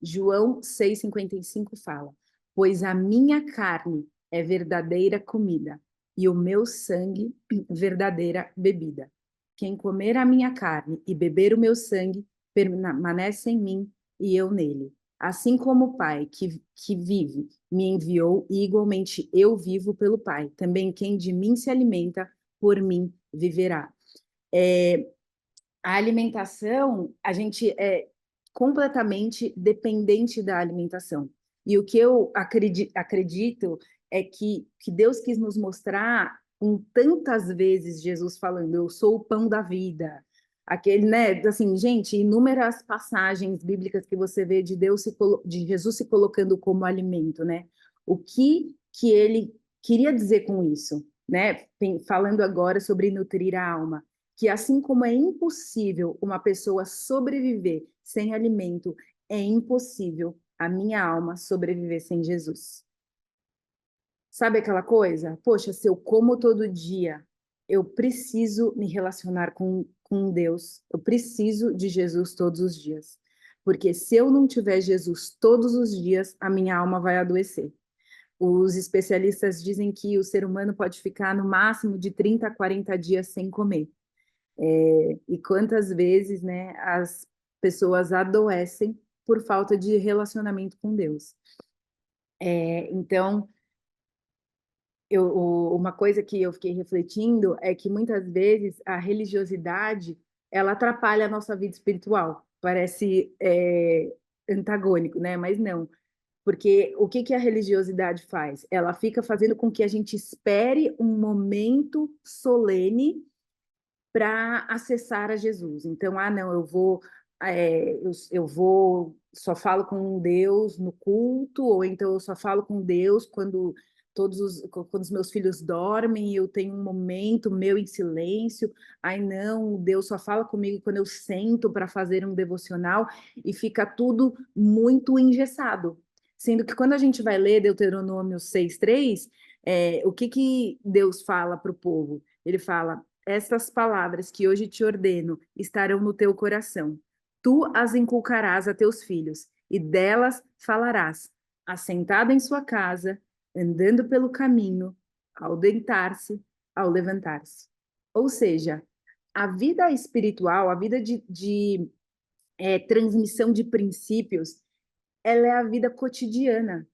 João 6,55 fala: Pois a minha carne é verdadeira comida, e o meu sangue verdadeira bebida. Quem comer a minha carne e beber o meu sangue permanece em mim e eu nele. Assim como o Pai que vive me enviou, e igualmente eu vivo pelo Pai. Também quem de mim se alimenta, por mim viverá. É, a alimentação, a gente é completamente dependente da alimentação. E o que eu acredito é que Deus quis nos mostrar com tantas vezes Jesus falando, eu sou o pão da vida. Aquele, né, assim, gente, inúmeras passagens bíblicas que você vê de de Jesus se colocando como alimento, né? O que ele queria dizer com isso, né? Falando agora sobre nutrir a alma, que assim como é impossível uma pessoa sobreviver sem alimento, é impossível a minha alma sobreviver sem Jesus. Sabe aquela coisa? Poxa, se eu como todo dia, eu preciso me relacionar com Deus, eu preciso de Jesus todos os dias. Porque se eu não tiver Jesus todos os dias, a minha alma vai adoecer. Os especialistas dizem que o ser humano pode ficar no máximo de 30 a 40 dias sem comer. E quantas vezes, né, as pessoas adoecem por falta de relacionamento com Deus. Então, uma coisa que eu fiquei refletindo é que muitas vezes a religiosidade ela atrapalha a nossa vida espiritual. Parece antagônico, né? Mas não. Porque o que a religiosidade faz? Ela fica fazendo com que a gente espere um momento solene para acessar a Jesus. Então, não, eu vou, só falo com Deus no culto, ou então eu só falo com Deus quando os meus filhos dormem, eu tenho um momento meu em silêncio. Ai, não, Deus só fala comigo quando eu sento para fazer um devocional, e fica tudo muito engessado. Sendo que quando a gente vai ler Deuteronômio 6,3, o que Deus fala para o povo? Ele fala: estas palavras que hoje te ordeno estarão no teu coração. Tu as inculcarás a teus filhos, e delas falarás, assentado em sua casa, andando pelo caminho, ao deitar-se, ao levantar-se. Ou seja, a vida espiritual, a vida de transmissão de princípios, ela é a vida cotidiana,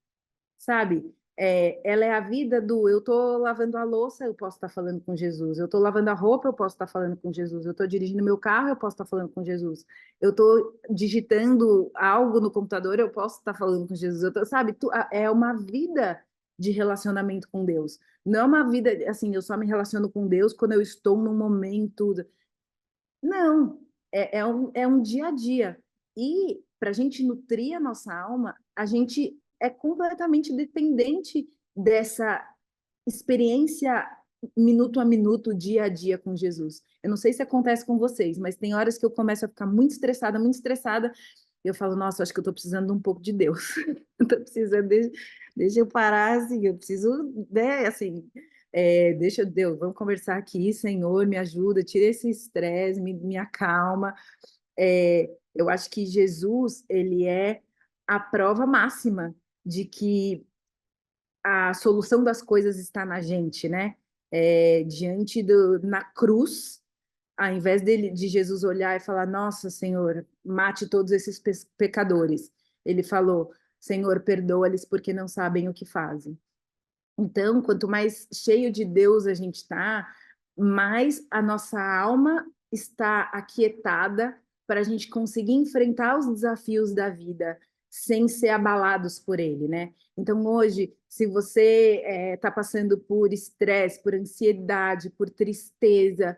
sabe? Ela é a vida do eu tô lavando a louça, eu posso estar falando com Jesus. Eu tô lavando a roupa, eu posso estar falando com Jesus. Eu tô dirigindo meu carro, eu posso estar falando com Jesus. Eu tô digitando algo no computador, eu posso estar falando com Jesus. Sabe? É uma vida de relacionamento com Deus. Não é uma vida assim, eu só me relaciono com Deus quando eu estou num momento. Não, é um dia a dia. E para a gente nutrir a nossa alma, a gente é completamente dependente dessa experiência minuto a minuto, dia a dia com Jesus. Eu não sei se acontece com vocês, mas tem horas que eu começo a ficar muito estressada, e eu falo, nossa, acho que eu estou precisando de um pouco de Deus. Estou precisando, deixa eu parar, assim, eu preciso, né, assim, deixa Deus, vamos conversar aqui, Senhor, me ajuda, tira esse estresse, me acalma. Eu acho que Jesus, ele é a prova máxima de que a solução das coisas está na gente, né? Na cruz, ao invés de Jesus olhar e falar, nossa, Senhor, mate todos esses pecadores, ele falou, Senhor, perdoa-lhes porque não sabem o que fazem. Então, quanto mais cheio de Deus a gente está, mais a nossa alma está aquietada para a gente conseguir enfrentar os desafios da vida sem ser abalados por ele, né? Então, hoje, se você está passando por estresse, por ansiedade, por tristeza,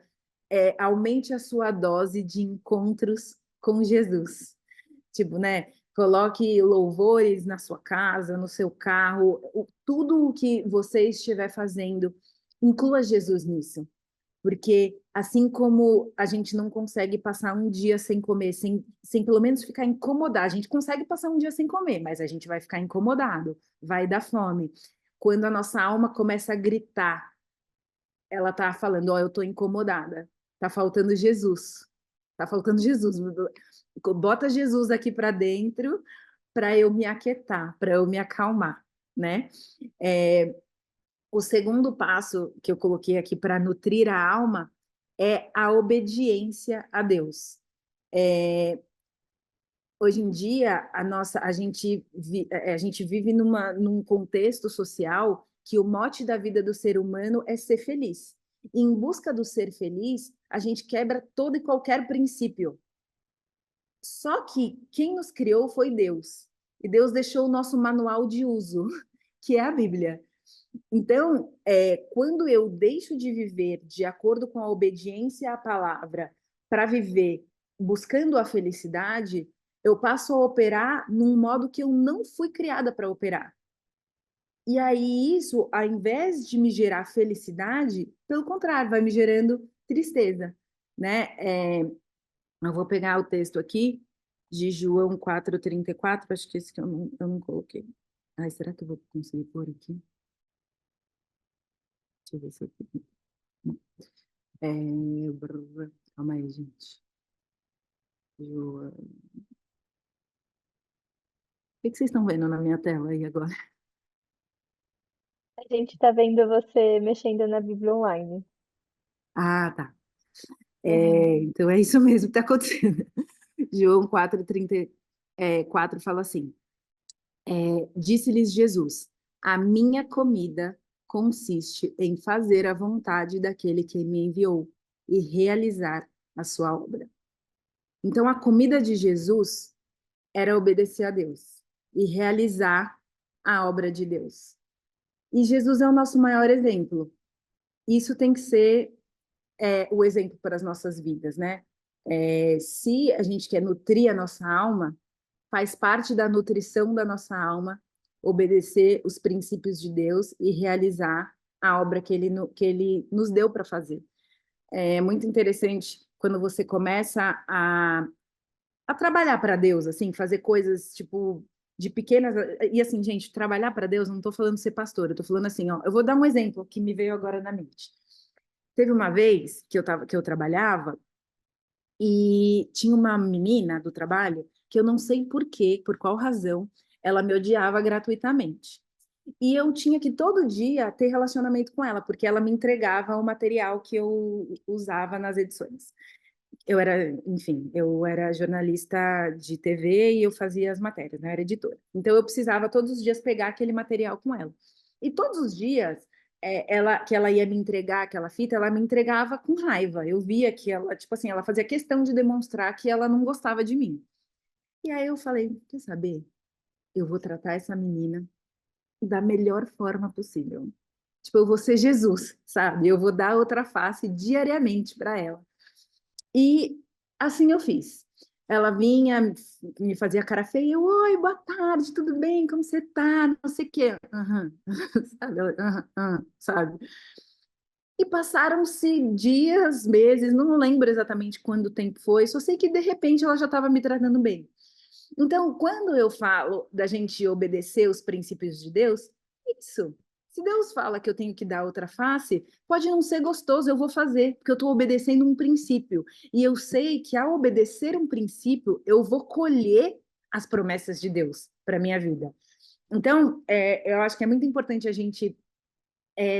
aumente a sua dose de encontros com Jesus. Tipo, né? Coloque louvores na sua casa, no seu carro, tudo o que você estiver fazendo, inclua Jesus nisso. Porque assim como a gente não consegue passar um dia sem comer, sem pelo menos ficar incomodado, a gente consegue passar um dia sem comer, mas a gente vai ficar incomodado, vai dar fome. Quando a nossa alma começa a gritar, ela tá falando, ó, eu tô incomodada, tá faltando Jesus, tá faltando Jesus. Bota Jesus aqui para dentro para eu me aquietar, para eu me acalmar, né? É, o segundo passo que eu coloquei aqui para nutrir a alma é a obediência a Deus. É, hoje em dia, a gente vive num contexto social que o mote da vida do ser humano é ser feliz. E em busca do ser feliz, a gente quebra todo e qualquer princípio. Só que quem nos criou foi Deus. E Deus deixou o nosso manual de uso, que é a Bíblia. Então, quando eu deixo de viver de acordo com a obediência à palavra para viver buscando a felicidade, eu passo a operar num modo que eu não fui criada para operar. E aí, isso, ao invés de me gerar felicidade, pelo contrário, vai me gerando tristeza, né? Eu vou pegar o texto aqui de João 4:34, acho que esse que eu não coloquei. Ai, será que eu vou conseguir pôr aqui? Deixa eu ver se eu... Calma aí, gente. João. O que vocês estão vendo na minha tela aí agora? A gente tá vendo você mexendo na Bíblia online. Ah, tá. Uhum. Então é isso mesmo que está acontecendo. João 4:34 fala assim: disse-lhes Jesus: a minha comida consiste em fazer a vontade daquele que me enviou e realizar a sua obra. Então, a comida de Jesus era obedecer a Deus e realizar a obra de Deus. E Jesus é o nosso maior exemplo. Isso tem que ser o exemplo para as nossas vidas, né? Se a gente quer nutrir a nossa alma, faz parte da nutrição da nossa alma obedecer os princípios de Deus e realizar a obra que ele nos deu para fazer. É muito interessante quando você começa a trabalhar para Deus, assim, fazer coisas tipo de pequenas. E assim, gente, trabalhar para Deus, não estou falando ser pastor, eu estou falando assim, ó, eu vou dar um exemplo que me veio agora na mente. Teve uma vez que eu trabalhava e tinha uma menina do trabalho que eu não sei por quê, por qual razão, ela me odiava gratuitamente. E eu tinha que todo dia ter relacionamento com ela, porque ela me entregava o material que eu usava nas edições. Enfim, eu era jornalista de TV e eu fazia as matérias, né? Eu era editora. Então eu precisava todos os dias pegar aquele material com ela. E todos os dias, que ela ia me entregar aquela fita, ela me entregava com raiva. Eu via que ela, tipo assim, ela fazia questão de demonstrar que ela não gostava de mim. E aí eu falei, quer saber? Eu vou tratar essa menina da melhor forma possível. Tipo, eu vou ser Jesus, sabe? Eu vou dar outra face diariamente para ela. E assim eu fiz. Ela vinha, me fazia cara feia, eu, oi, boa tarde, tudo bem? Como você tá? Não sei o quê. Aham. Sabe? Sabe? E passaram-se dias, meses, não lembro exatamente quando o tempo foi, só sei que de repente ela já estava me tratando bem. Então, quando eu falo da gente obedecer os princípios de Deus, isso. Se Deus fala que eu tenho que dar outra face, pode não ser gostoso, eu vou fazer, porque eu estou obedecendo um princípio. E eu sei que ao obedecer um princípio, eu vou colher as promessas de Deus para minha vida. Então, eu acho que é muito importante a gente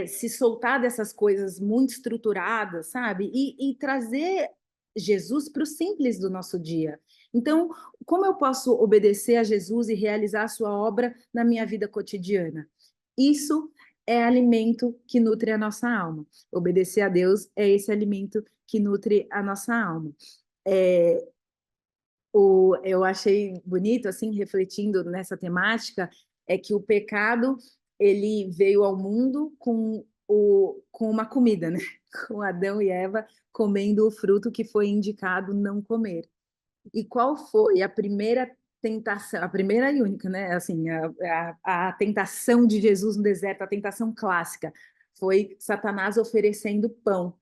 se soltar dessas coisas muito estruturadas, sabe? E trazer Jesus para o simples do nosso dia. Então, como eu posso obedecer a Jesus e realizar a sua obra na minha vida cotidiana? Isso é alimento que nutre a nossa alma. Obedecer a Deus é esse alimento que nutre a nossa alma. É, eu achei bonito, assim, refletindo nessa temática, é que o pecado, ele veio ao mundo com uma comida, né? Com Adão e Eva comendo o fruto que foi indicado não comer. E qual foi a primeira tentação, a primeira e única, né? Assim, a tentação de Jesus no deserto, a tentação clássica, foi Satanás oferecendo pão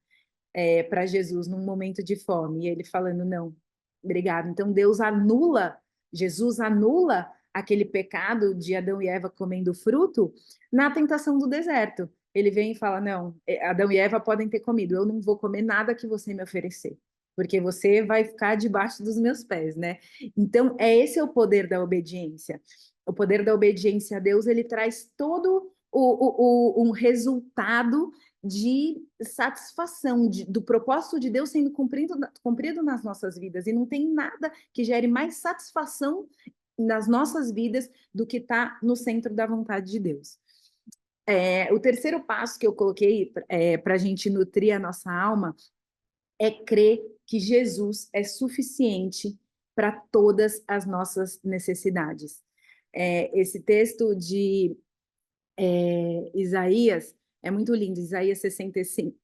para Jesus num momento de fome, e ele falando, não, obrigado. Então Deus anula, Jesus anula aquele pecado de Adão e Eva comendo fruto na tentação do deserto. Ele vem e fala, não, Adão e Eva podem ter comido, eu não vou comer nada que você me oferecer, porque você vai ficar debaixo dos meus pés, né? Então, esse é o poder da obediência. O poder da obediência a Deus, ele traz todo um resultado de satisfação do propósito de Deus sendo cumprido nas nossas vidas. E não tem nada que gere mais satisfação nas nossas vidas do que estar no centro da vontade de Deus. O terceiro passo que eu coloquei para a gente nutrir a nossa alma é crer que Jesus é suficiente para todas as nossas necessidades. Esse texto de Isaías é muito lindo. Isaías 65,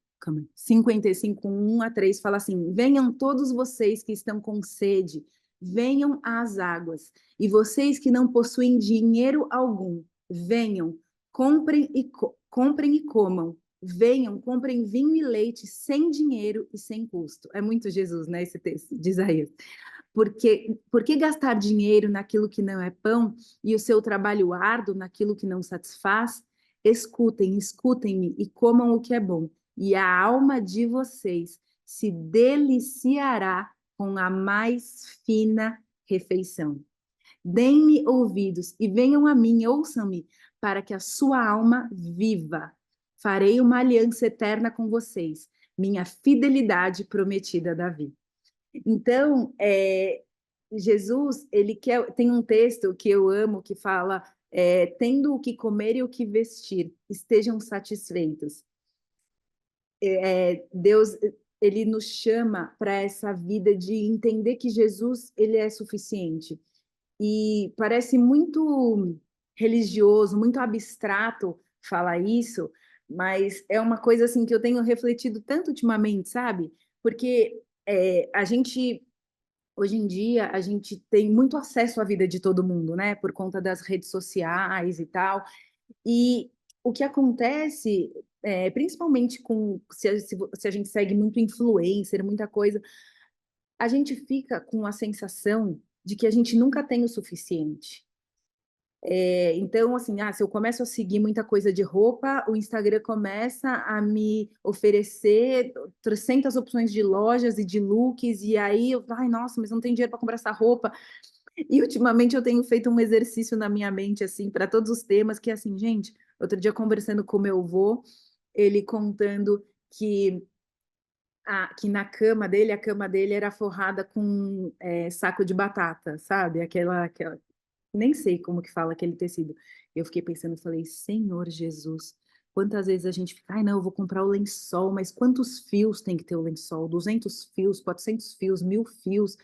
55, 1 a 3 fala assim: venham todos vocês que estão com sede, venham às águas, e vocês que não possuem dinheiro algum, venham, comprem e comam. Venham, comprem vinho e leite sem dinheiro e sem custo. É muito Jesus, né? Esse texto de Isaías. Por que gastar dinheiro naquilo que não é pão e o seu trabalho árduo naquilo que não satisfaz? Escutem, escutem-me e comam o que é bom, e a alma de vocês se deliciará com a mais fina refeição. Deem-me ouvidos e venham a mim, ouçam-me, para que a sua alma viva. Farei uma aliança eterna com vocês, minha fidelidade prometida a Davi. Então, Jesus, tem um texto que eu amo que fala: tendo o que comer e o que vestir, estejam satisfeitos. Deus, ele nos chama para essa vida de entender que Jesus, ele é suficiente. E parece muito religioso, muito abstrato falar isso, mas é uma coisa assim que eu tenho refletido tanto ultimamente, sabe? Porque a gente hoje em dia a gente tem muito acesso à vida de todo mundo, né? Por conta das redes sociais e tal. E o que acontece, principalmente se a gente segue muito influencer, muita coisa, a gente fica com a sensação de que a gente nunca tem o suficiente. Então, assim, se eu começo a seguir muita coisa de roupa, o Instagram começa a me oferecer 300 opções de lojas e de looks, e aí eu, ai, nossa, mas não tem dinheiro para comprar essa roupa. E ultimamente eu tenho feito um exercício na minha mente, assim, para todos os temas, que é assim, gente, outro dia conversando com meu avô, ele contando que na cama dele, a cama dele era forrada com saco de batata, sabe? Aquela nem sei como que fala aquele tecido. Eu fiquei pensando, falei, Senhor Jesus, quantas vezes a gente fica, ai não, eu vou comprar o lençol, mas quantos fios tem que ter o lençol? 200 fios, 400 fios, 1000 fios.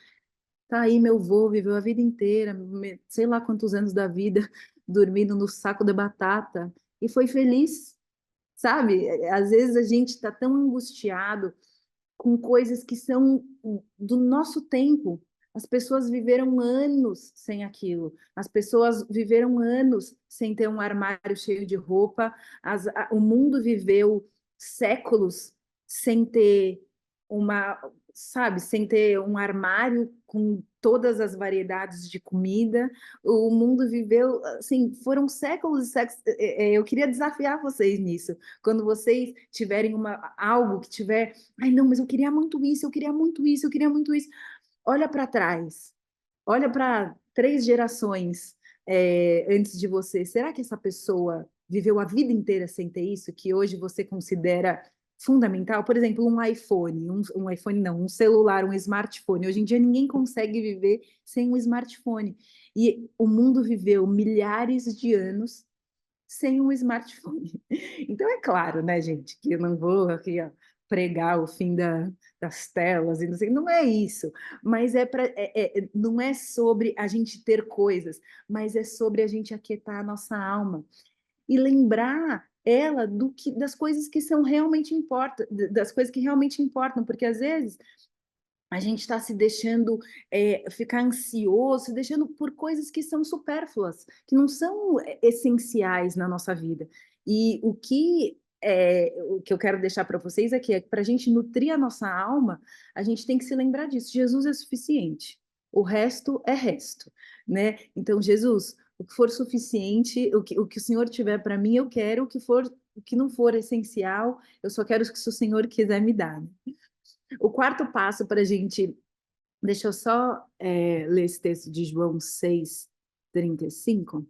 Tá aí, meu vô viveu a vida inteira, sei lá quantos anos da vida, dormindo no saco de batata, e foi feliz, sabe? Às vezes a gente está tão angustiado com coisas que são do nosso tempo. As pessoas viveram anos sem aquilo. As pessoas viveram anos sem ter um armário cheio de roupa. O mundo viveu séculos sem ter uma, sabe, sem ter um armário com todas as variedades de comida. O mundo viveu, assim, foram séculos e séculos. Eu queria desafiar vocês nisso. Quando vocês tiverem algo que tiver, ai, não, mas eu queria muito isso, eu queria muito isso, eu queria muito isso. Olha para trás, olha para 3 gerações antes de você. Será que essa pessoa viveu a vida inteira sem ter isso, que hoje você considera fundamental? Por exemplo, um iPhone, um iPhone não, um celular, um smartphone. Hoje em dia ninguém consegue viver sem um smartphone. E o mundo viveu milhares de anos sem um smartphone. Então é claro, né, gente, que eu não vou aqui, ó, pregar o fim das telas, e não sei, não é isso, mas não é sobre a gente ter coisas, mas é sobre a gente aquietar a nossa alma e lembrar ela das coisas que são realmente importam, das coisas que realmente importam, porque às vezes a gente está se deixando ficar ansioso, se deixando por coisas que são supérfluas, que não são essenciais na nossa vida. E o que eu quero deixar para vocês aqui é que para a gente nutrir a nossa alma, a gente tem que se lembrar disso. Jesus é suficiente. O resto é resto, né? Então, Jesus, o que for suficiente, o que o Senhor tiver para mim, eu quero. O que não for essencial, eu só quero o que o Senhor quiser me dar. O quarto passo para a gente. Deixa eu só ler esse texto de João 6:35.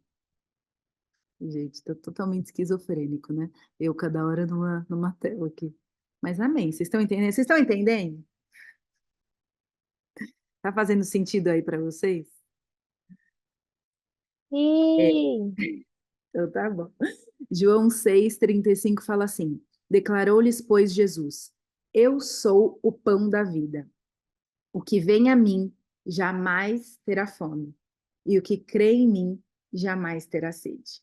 Gente, estou totalmente esquizofrênico, né? Eu cada hora numa tela aqui. Mas amém. Vocês estão entendendo? Vocês estão entendendo? Tá fazendo sentido aí para vocês? É, Sim. então tá bom. João 6:35 fala assim: Declarou-lhes, pois, Jesus: Eu sou o pão da vida. O que vem a mim jamais terá fome, e o que crê em mim jamais terá sede.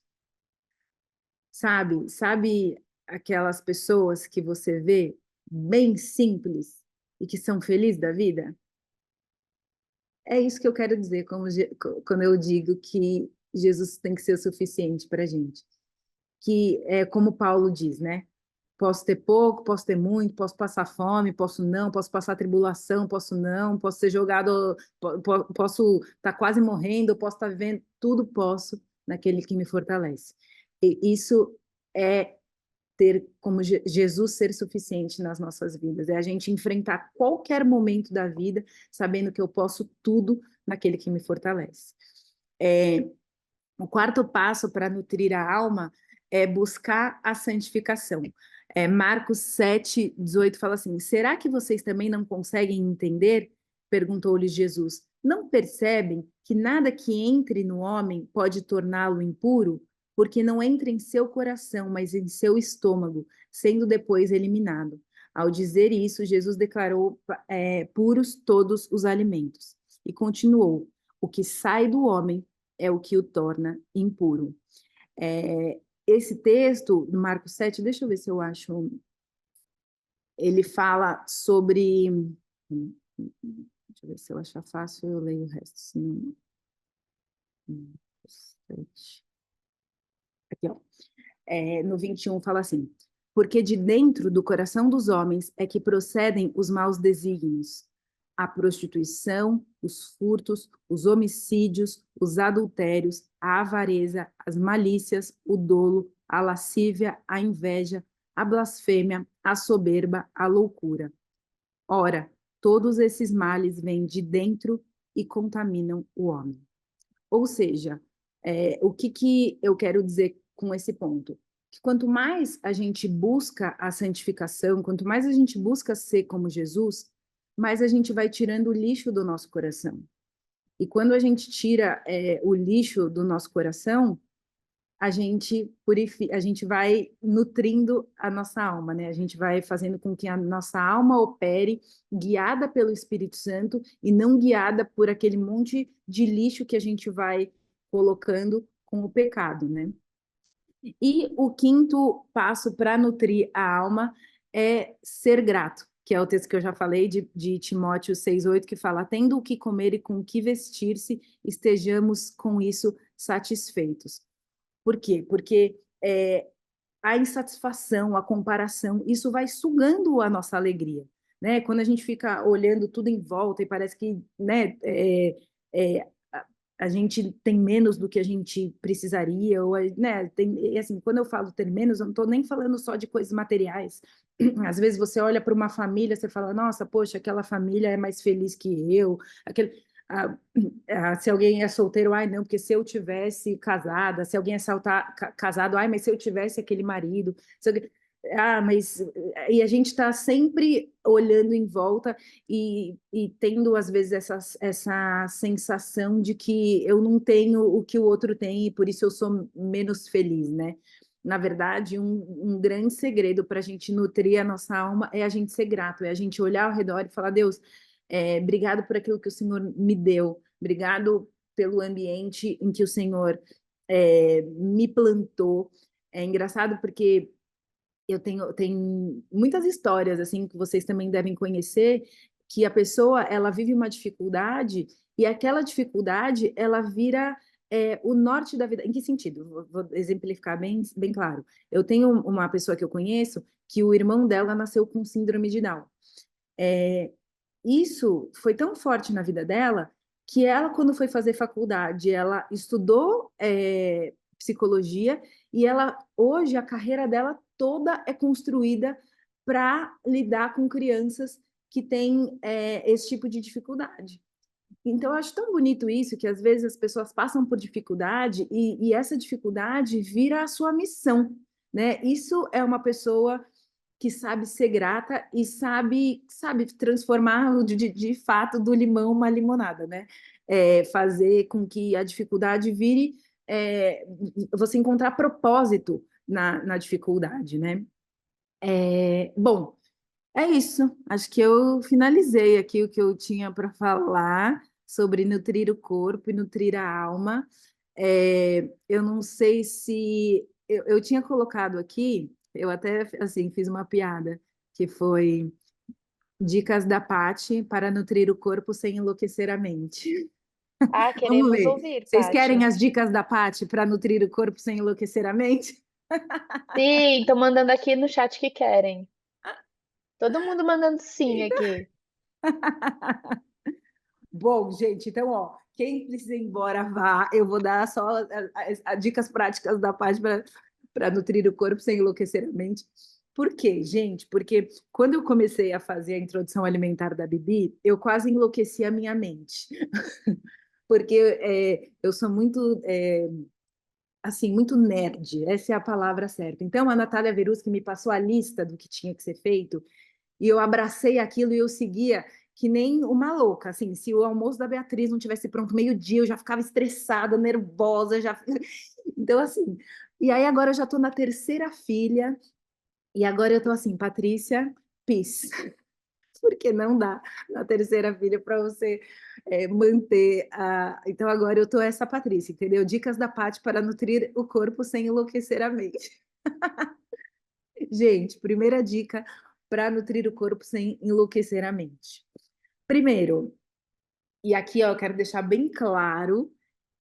Sabe aquelas pessoas que você vê bem simples e que são felizes da vida? É isso que eu quero dizer quando eu digo que Jesus tem que ser o suficiente para a gente. Que é como Paulo diz, né? Posso ter pouco, posso ter muito, posso passar fome, posso não, posso passar tribulação, posso não, posso ser jogado, posso estar quase morrendo, posso estar vivendo, tudo posso naquele que me fortalece. E isso é ter como Jesus ser suficiente nas nossas vidas, é a gente enfrentar qualquer momento da vida sabendo que eu posso tudo naquele que me fortalece. É, o quarto passo para nutrir a alma é buscar a santificação. Marcos 7:18 fala assim: Será que vocês também não conseguem entender? Perguntou-lhes Jesus. Não percebem que nada que entre no homem pode torná-lo impuro? Porque não entra em seu coração, mas em seu estômago, sendo depois eliminado. Ao dizer isso, Jesus declarou puros todos os alimentos. E continuou: O que sai do homem é o que o torna impuro. Esse texto, do Marcos 7, deixa eu ver se eu acho. Ele fala sobre. Deixa eu ver se eu achar fácil, eu leio o resto. Senão... Aqui, ó. No 21 fala assim: Porque de dentro do coração dos homens é que procedem os maus desígnios, a prostituição, os furtos, os homicídios, os adultérios, a avareza, as malícias, o dolo, a lascívia, a inveja, a blasfêmia, a soberba, a loucura. Ora, todos esses males vêm de dentro e contaminam o homem. Ou seja, o que eu quero dizer com esse ponto? Que quanto mais a gente busca a santificação, quanto mais a gente busca ser como Jesus, mais a gente vai tirando o lixo do nosso coração. E quando a gente tira o lixo do nosso coração, a gente vai nutrindo a nossa alma, né? A gente vai fazendo com que a nossa alma opere guiada pelo Espírito Santo e não guiada por aquele monte de lixo que a gente vai colocando com o pecado, né? E o quinto passo para nutrir a alma é ser grato, que é o texto que eu já falei de Timóteo 6:8, que fala: tendo o que comer e com o que vestir-se, estejamos com isso satisfeitos. Por quê? Porque a insatisfação, a comparação, isso vai sugando a nossa alegria, né? Quando a gente fica olhando tudo em volta e parece que, né, a gente tem menos do que a gente precisaria, ou, né, e assim, quando eu falo ter menos, eu não estou nem falando só de coisas materiais. Às vezes você olha para uma família, você fala, nossa, poxa, aquela família é mais feliz que eu, ah, se alguém é solteiro, ai não, porque se eu tivesse casada, se alguém é casado, ai, mas se eu tivesse aquele marido, mas e a gente está sempre olhando em volta e tendo às vezes essa sensação de que eu não tenho o que o outro tem e por isso eu sou menos feliz, né? na verdade, um grande segredo para a gente nutrir a nossa alma é a gente ser grato, é a gente olhar ao redor e falar, Deus, obrigado por aquilo que o Senhor me deu, obrigado pelo ambiente em que o Senhor me plantou. É engraçado porque tem muitas histórias assim que vocês também devem conhecer, que a pessoa ela vive uma dificuldade e aquela dificuldade ela vira o norte da vida. Em que sentido? Vou exemplificar bem claro. Eu tenho uma pessoa que eu conheço que o irmão dela nasceu com síndrome de Down. É, isso foi tão forte na vida dela que ela, quando foi fazer faculdade, ela estudou psicologia e ela hoje a carreira dela toda é construída para lidar com crianças que têm esse tipo de dificuldade. Então, eu acho tão bonito isso, que às vezes as pessoas passam por dificuldade e essa dificuldade vira a sua missão, né? Isso é uma pessoa que sabe ser grata e sabe transformar de fato do limão uma limonada, né? Fazer com que a dificuldade vire você encontrar propósito na dificuldade, né? Bom, é isso. Acho que eu finalizei aqui o que eu tinha para falar sobre nutrir o corpo e nutrir a alma. Eu não sei se eu tinha colocado aqui, eu até assim fiz uma piada que foi dicas da Pati para nutrir o corpo sem enlouquecer a mente. Ah, Vamos queremos ver. ouvir, Vocês querem Pati. as dicas da Pati para nutrir o corpo sem enlouquecer a mente? Sim, estão mandando aqui no chat que querem. Todo mundo mandando sim Então, aqui. bom, gente, então, ó, quem precisa ir embora, vá. Eu vou dar só as dicas práticas da parte para nutrir o corpo sem enlouquecer a mente. Por quê, gente? Porque quando eu comecei a fazer a introdução alimentar da Bibi, eu quase enlouqueci a minha mente. Porque eu sou muito, assim, muito nerd, essa é a palavra certa. Então, a Natália Veruschi me passou a lista do que tinha que ser feito, e eu abracei aquilo e eu seguia que nem uma louca. Assim, se o almoço da Beatriz não tivesse pronto meio-dia, eu já ficava estressada, nervosa, já. Então, assim. E aí agora eu já estou na terceira filha, e agora eu estou assim, Patrícia, peace. Porque não dá na terceira filha para você manter a. Então agora eu estou essa Patrícia, entendeu? Dicas da Paty para nutrir o corpo sem enlouquecer a mente. Gente, primeira dica para nutrir o corpo sem enlouquecer a mente. Primeiro, e aqui ó, eu quero deixar bem claro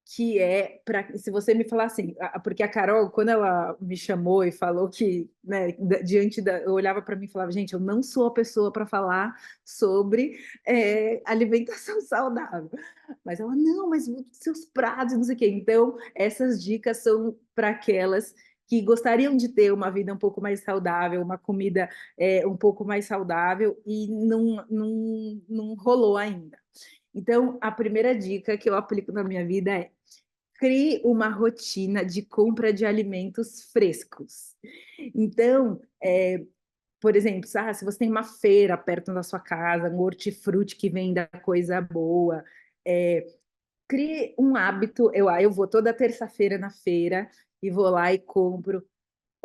que é para se você me falar assim, porque a Carol, quando ela me chamou e falou que, né, diante da, eu olhava para mim e falava, gente, eu não sou a pessoa para falar sobre alimentação saudável. Mas ela, não, mas os seus pratos, não sei o quê. Então, essas dicas são para aquelas que gostariam de ter uma vida um pouco mais saudável, uma comida um pouco mais saudável e não rolou ainda. Então, a primeira dica que eu aplico na minha vida é crie uma rotina de compra de alimentos frescos. Então, por exemplo, se você tem uma feira perto da sua casa, um hortifruti que venda coisa boa, é, crie um hábito. Eu vou toda terça-feira na feira e vou lá e compro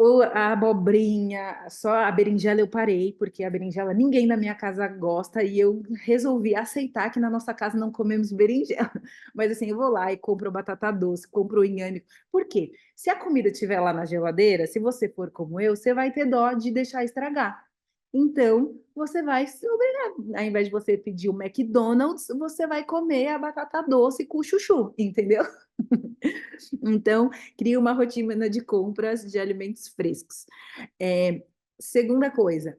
ou a abobrinha, só a berinjela eu parei, porque a berinjela ninguém na minha casa gosta e eu resolvi aceitar que na nossa casa não comemos berinjela. Mas assim, eu vou lá e compro batata doce, compro inhame. Por quê? Se a comida estiver lá na geladeira, se você for como eu, você vai ter dó de deixar estragar. Então, você vai se obrigar. Ao invés de você pedir o McDonald's, você vai comer a batata doce com chuchu, entendeu? Então, crie uma rotina de compras de alimentos frescos. Segunda coisa,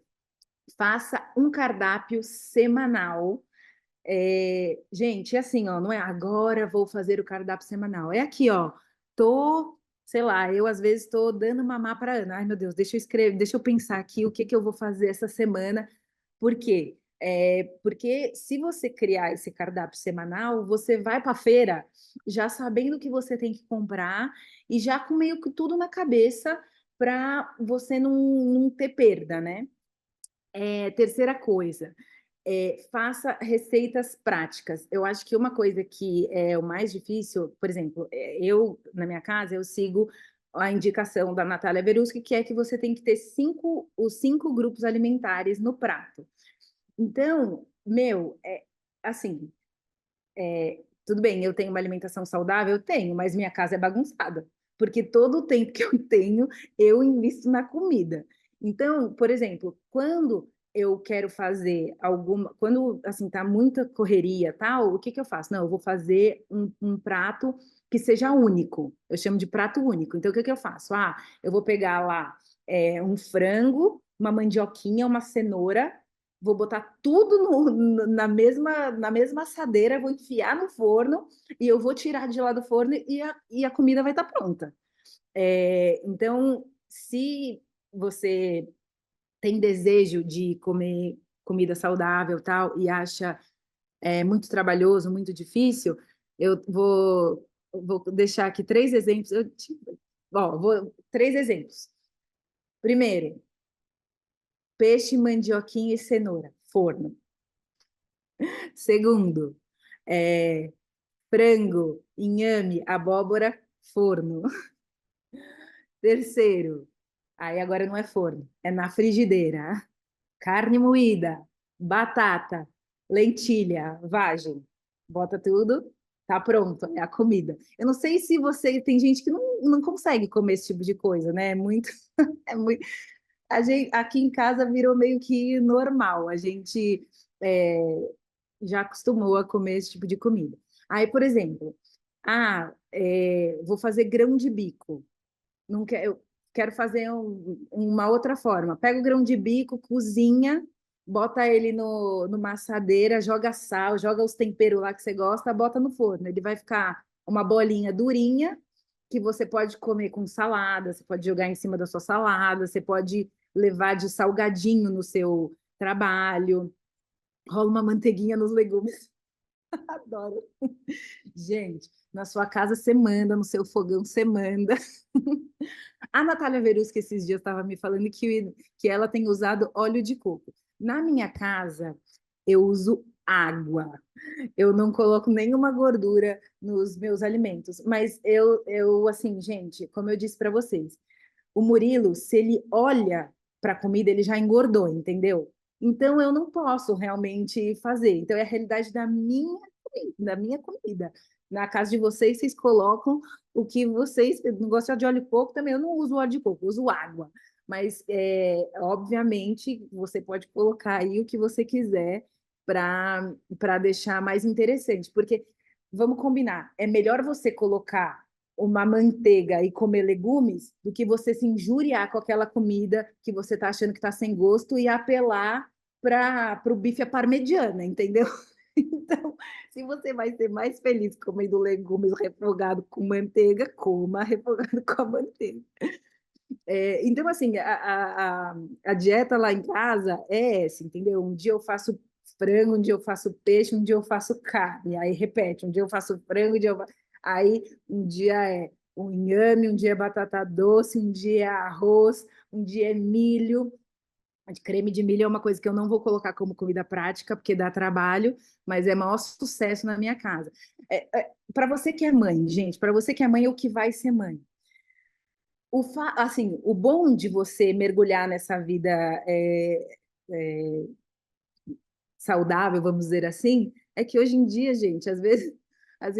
faça um cardápio semanal. Gente, é assim, ó, não é agora vou fazer o cardápio semanal. É aqui, ó. Tô, sei lá, eu às vezes estou dando mamar para Ana. Ai, meu Deus, deixa eu escrever, deixa eu pensar aqui o que que eu vou fazer essa semana. Por quê? Porque se você criar esse cardápio semanal, você vai para a feira já sabendo o que você tem que comprar e já com meio que tudo na cabeça para você não ter perda, né? Terceira coisa, faça receitas práticas. Eu acho que uma coisa que é o mais difícil, por exemplo, eu, na minha casa, eu sigo a indicação da Natália Beruschi, que é que você tem que ter os 5 grupos alimentares no prato. Então, meu, assim, tudo bem, eu tenho uma alimentação saudável? Eu tenho, mas minha casa é bagunçada, porque todo o tempo que eu tenho, eu invisto na comida. Então, por exemplo, quando eu quero fazer quando assim tá muita correria, tal, o que que eu faço? Não, eu vou fazer um prato que seja único. Eu chamo de prato único. Então, o que que eu faço? Ah, eu vou pegar lá um frango, uma mandioquinha, uma cenoura, vou botar tudo na mesma assadeira, vou enfiar no forno e eu vou tirar de lá do forno e a comida vai estar pronta. Então, se você tem desejo de comer comida saudável tal e acha muito trabalhoso, muito difícil, eu vou deixar aqui 3 exemplos. Três exemplos. Primeiro, peixe, mandioquinha e cenoura, forno. Segundo, é, frango, inhame, abóbora, forno. Terceiro, aí agora não é forno, é na frigideira. Carne moída, batata, lentilha, vagem. Bota tudo, tá pronto, é a comida. Eu não sei se você. Tem gente que não consegue comer esse tipo de coisa, né? É muito. É muito aqui em casa virou meio que normal. A gente. é, já acostumou a comer esse tipo de comida. Aí, por exemplo, vou fazer grão de bico. Não quero, eu quero fazer uma outra forma. Pega o grão de bico, cozinha, bota ele numa assadeira, joga sal, joga os temperos lá que você gosta, bota no forno. Ele vai ficar uma bolinha durinha que você pode comer com salada, você pode jogar em cima da sua salada, você pode levar de salgadinho no seu trabalho. Rola uma manteiguinha nos legumes. Adoro. Gente, na sua casa você manda, no seu fogão você manda. A Natália Verusca esses dias estava me falando que ela tem usado óleo de coco. Na minha casa, eu uso água. Eu não coloco nenhuma gordura nos meus alimentos. Mas assim, gente, como eu disse para vocês, o Murilo, se ele olha para a comida, ele já engordou, entendeu? Então eu não posso realmente fazer. Então é a realidade da minha comida. Na casa de vocês, vocês colocam o que vocês não gostam de óleo de coco também. Eu não uso óleo de coco, eu uso água. Mas obviamente você pode colocar aí o que você quiser para deixar mais interessante, porque vamos combinar, é melhor você colocar uma manteiga e comer legumes do que você se injuriar com aquela comida que você está achando que está sem gosto e apelar para o bife à parmegiana, entendeu? Então, se você vai ser mais feliz comendo legumes refogado com manteiga, coma refogado com a manteiga. Então, assim, a dieta lá em casa é essa, entendeu? Um dia eu faço frango, um dia eu faço peixe, um dia eu faço carne. Aí repete, um dia eu faço frango, aí um dia é o inhame, um dia é batata doce, um dia é arroz, um dia é milho. Creme de milho é uma coisa que eu não vou colocar como comida prática, porque dá trabalho, mas é maior sucesso na minha casa. Para você que é mãe, gente, para você que é mãe, o que vai ser mãe? Assim, o bom de você mergulhar nessa vida é, saudável, vamos dizer assim, é que hoje em dia, gente, às vezes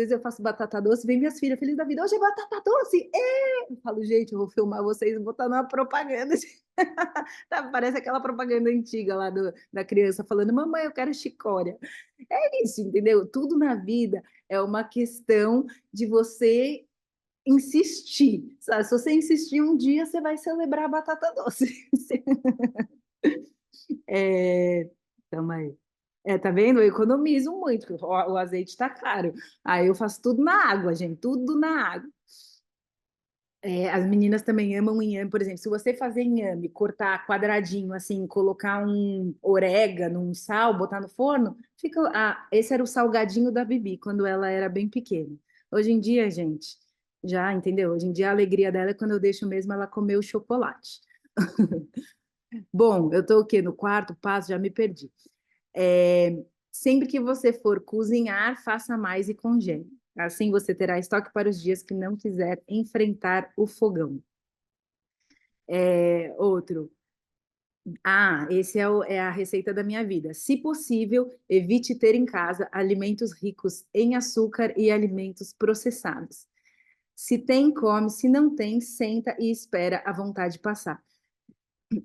eu faço batata doce, vem minhas filhas felizes da vida, hoje é batata doce, Eu falo, gente, eu vou filmar vocês e botar numa propaganda. Tá, parece aquela propaganda antiga lá da criança falando, mamãe, eu quero chicória. É isso, entendeu? Tudo na vida é uma questão de você insistir, sabe? Se você insistir um dia, você vai celebrar a batata doce. É, Tamo aí. Tá vendo? Eu economizo muito, porque o azeite tá caro. Aí eu faço tudo na água, gente, tudo na água. As meninas também amam inhame, por exemplo, se você fazer inhame, cortar quadradinho assim, colocar um orégano, um sal, botar no forno, esse era o salgadinho da Bibi quando ela era bem pequena. Hoje em dia, gente, já entendeu? Hoje em dia a alegria dela é quando eu deixo mesmo ela comer o chocolate. Bom, eu tô o quê? No quarto passo, já me perdi. É, Sempre que você for cozinhar, faça mais e congele. Assim você terá estoque para os dias que não quiser enfrentar o fogão. Outro. Esse é a receita da minha vida. Se possível, evite ter em casa alimentos ricos em açúcar e alimentos processados. Se tem, come, se não tem, senta e espera a vontade passar.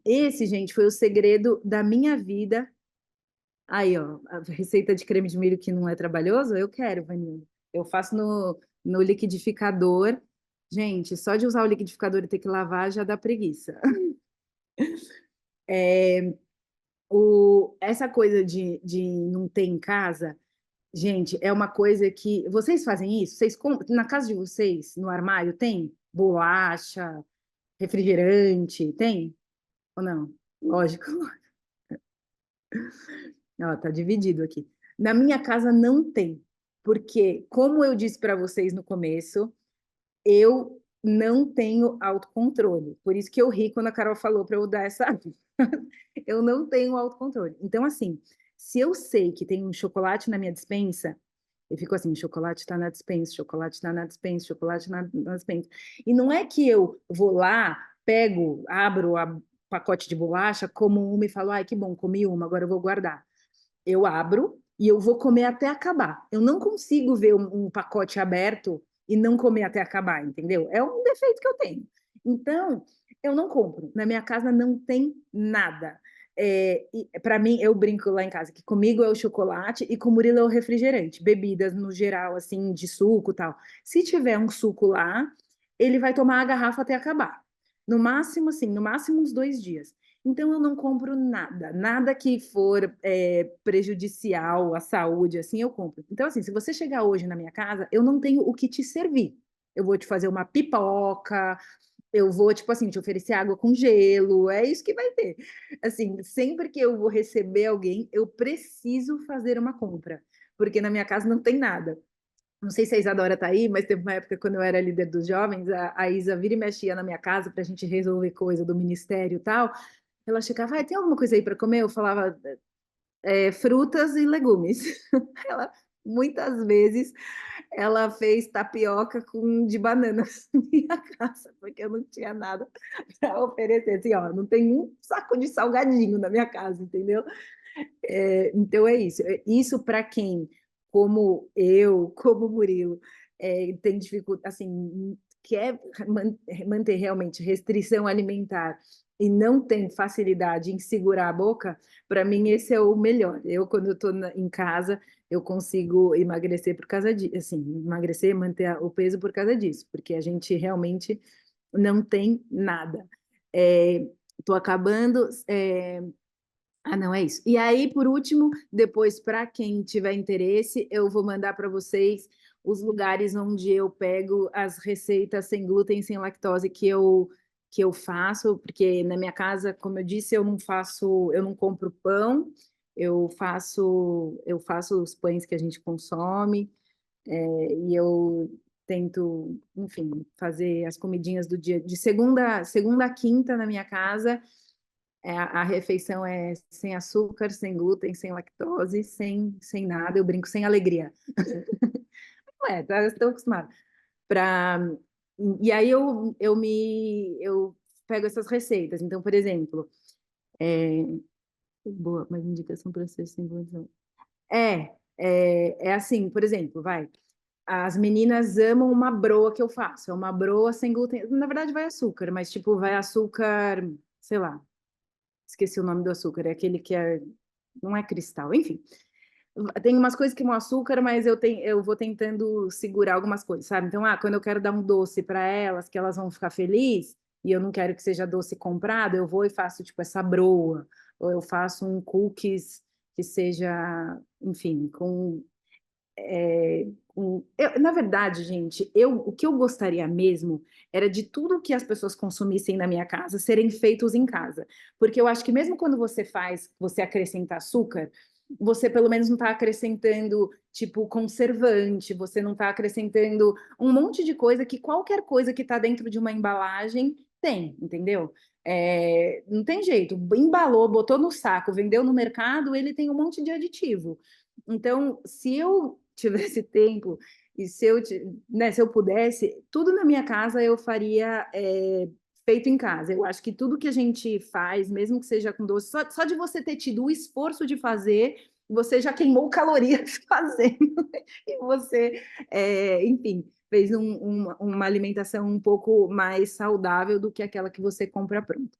Esse, gente, foi o segredo da minha vida. Aí, ó, a receita de creme de milho que não é trabalhoso, eu quero, Vanilla. Eu faço no liquidificador. Gente, só de usar o liquidificador e ter que lavar já dá preguiça. Essa coisa de não ter em casa, gente, é uma coisa que. Vocês fazem isso? Na casa de vocês, no armário, tem bolacha, refrigerante? Tem? Ou não? Lógico. Ó, tá dividido aqui. Na minha casa não tem, porque, como eu disse para vocês no começo, eu não tenho autocontrole. Por isso que eu ri quando a Carol falou para eu dar essa. Eu não tenho autocontrole. Então, assim, se eu sei que tem um chocolate na minha despensa, eu fico assim: chocolate está na despensa, chocolate está na despensa, chocolate na despensa. E não é que eu vou lá, pego, abro o pacote de bolacha, como uma e falo: ai, que bom, comi uma, agora eu vou guardar. Eu abro e eu vou comer até acabar. Eu não consigo ver um pacote aberto e não comer até acabar, entendeu? É um defeito que eu tenho. Então, eu não compro. Na minha casa não tem nada. Para mim, eu brinco lá em casa que comigo é o chocolate e com o Murilo é o refrigerante, bebidas no geral, assim, de suco e tal. Se tiver um suco lá, ele vai tomar a garrafa até acabar. No máximo, assim, no máximo uns 2 dias. Então eu não compro nada, nada que for prejudicial à saúde, assim eu compro. Então assim, se você chegar hoje na minha casa, eu não tenho o que te servir. Eu vou te fazer uma pipoca, eu vou tipo assim te oferecer água com gelo, é isso que vai ter. Assim, sempre que eu vou receber alguém, eu preciso fazer uma compra, porque na minha casa não tem nada. Não sei se a Isadora tá aí, mas teve uma época quando eu era líder dos jovens, a Isa vira e mexia na minha casa para a gente resolver coisa do ministério e tal. Ela chegava: tem alguma coisa aí para comer? Eu falava: frutas e legumes. Ela, muitas vezes, ela fez tapioca de banana na minha casa, porque eu não tinha nada para oferecer. Assim, ó, não tem um saco de salgadinho na minha casa, entendeu? Então é isso. Isso para quem, como eu, como o Murilo, tem dificuldade, assim, quer manter realmente restrição alimentar e não tem facilidade em segurar a boca, para mim esse é o melhor. Eu, quando eu estou em casa, eu consigo emagrecer por causa disso, assim, emagrecer, manter o peso por causa disso, porque a gente realmente não tem nada. Estou acabando. Não, é isso. E aí, por último, depois, para quem tiver interesse, eu vou mandar para vocês os lugares onde eu pego as receitas sem glúten, sem lactose que eu faço, porque na minha casa, como eu disse, eu não compro pão, eu faço os pães que a gente consome, e eu tento, enfim, fazer as comidinhas do dia de segunda a quinta na minha casa. A refeição é sem açúcar, sem glúten, sem lactose, sem nada. Eu brinco, sem alegria. Estou acostumada. Pra... E aí eu pego essas receitas. Então, por exemplo, boa, mas indicação para ser sem glúten. É assim, por exemplo, vai. As meninas amam uma broa que eu faço. É uma broa sem glúten. Na verdade, vai açúcar, mas tipo, vai açúcar, sei lá, esqueci o nome do açúcar, é aquele que não é cristal, enfim. Tem umas coisas que vão açúcar, mas eu vou tentando segurar algumas coisas, sabe? Então, quando eu quero dar um doce para elas, que elas vão ficar felizes, e eu não quero que seja doce comprado, eu vou e faço tipo essa broa, ou eu faço um cookies que seja, enfim, na verdade, gente, o que eu gostaria mesmo era de tudo que as pessoas consumissem na minha casa serem feitos em casa. Porque eu acho que mesmo quando você acrescenta açúcar, você pelo menos não está acrescentando, tipo, conservante, você não está acrescentando um monte de coisa que qualquer coisa que está dentro de uma embalagem tem, entendeu? Não tem jeito. Embalou, botou no saco, vendeu no mercado, ele tem um monte de aditivo. Então, se eu tivesse tempo e né, se eu pudesse, tudo na minha casa eu faria feito em casa. Eu acho que tudo que a gente faz, mesmo que seja com doce, só de você ter tido o esforço de fazer, você já queimou calorias fazendo e você, enfim, fez uma alimentação um pouco mais saudável do que aquela que você compra pronta.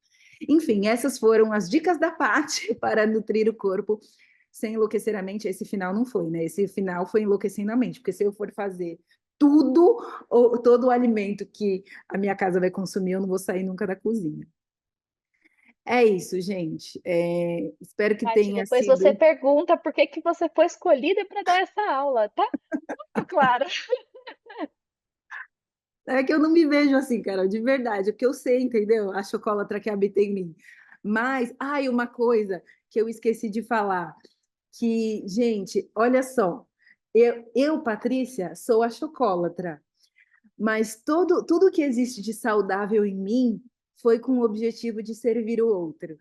Enfim, essas foram as dicas da Paty para nutrir o corpo sem enlouquecer a mente. Esse final não foi, né? Esse final foi enlouquecendo a mente, porque se eu for fazer tudo, ou todo o alimento que a minha casa vai consumir, eu não vou sair nunca da cozinha. É isso, gente. Espero que Paty, tenha depois você sido. pergunta por que que você foi escolhida para dar essa aula, tá? Claro. É que eu não me vejo assim, Carol, de verdade, é porque eu sei, entendeu? A chocolatra que habita em mim. Mas, ai, uma coisa que eu esqueci de falar, que, gente, olha só, Patrícia, sou a chocolatra, mas tudo que existe de saudável em mim foi com o objetivo de servir o outro.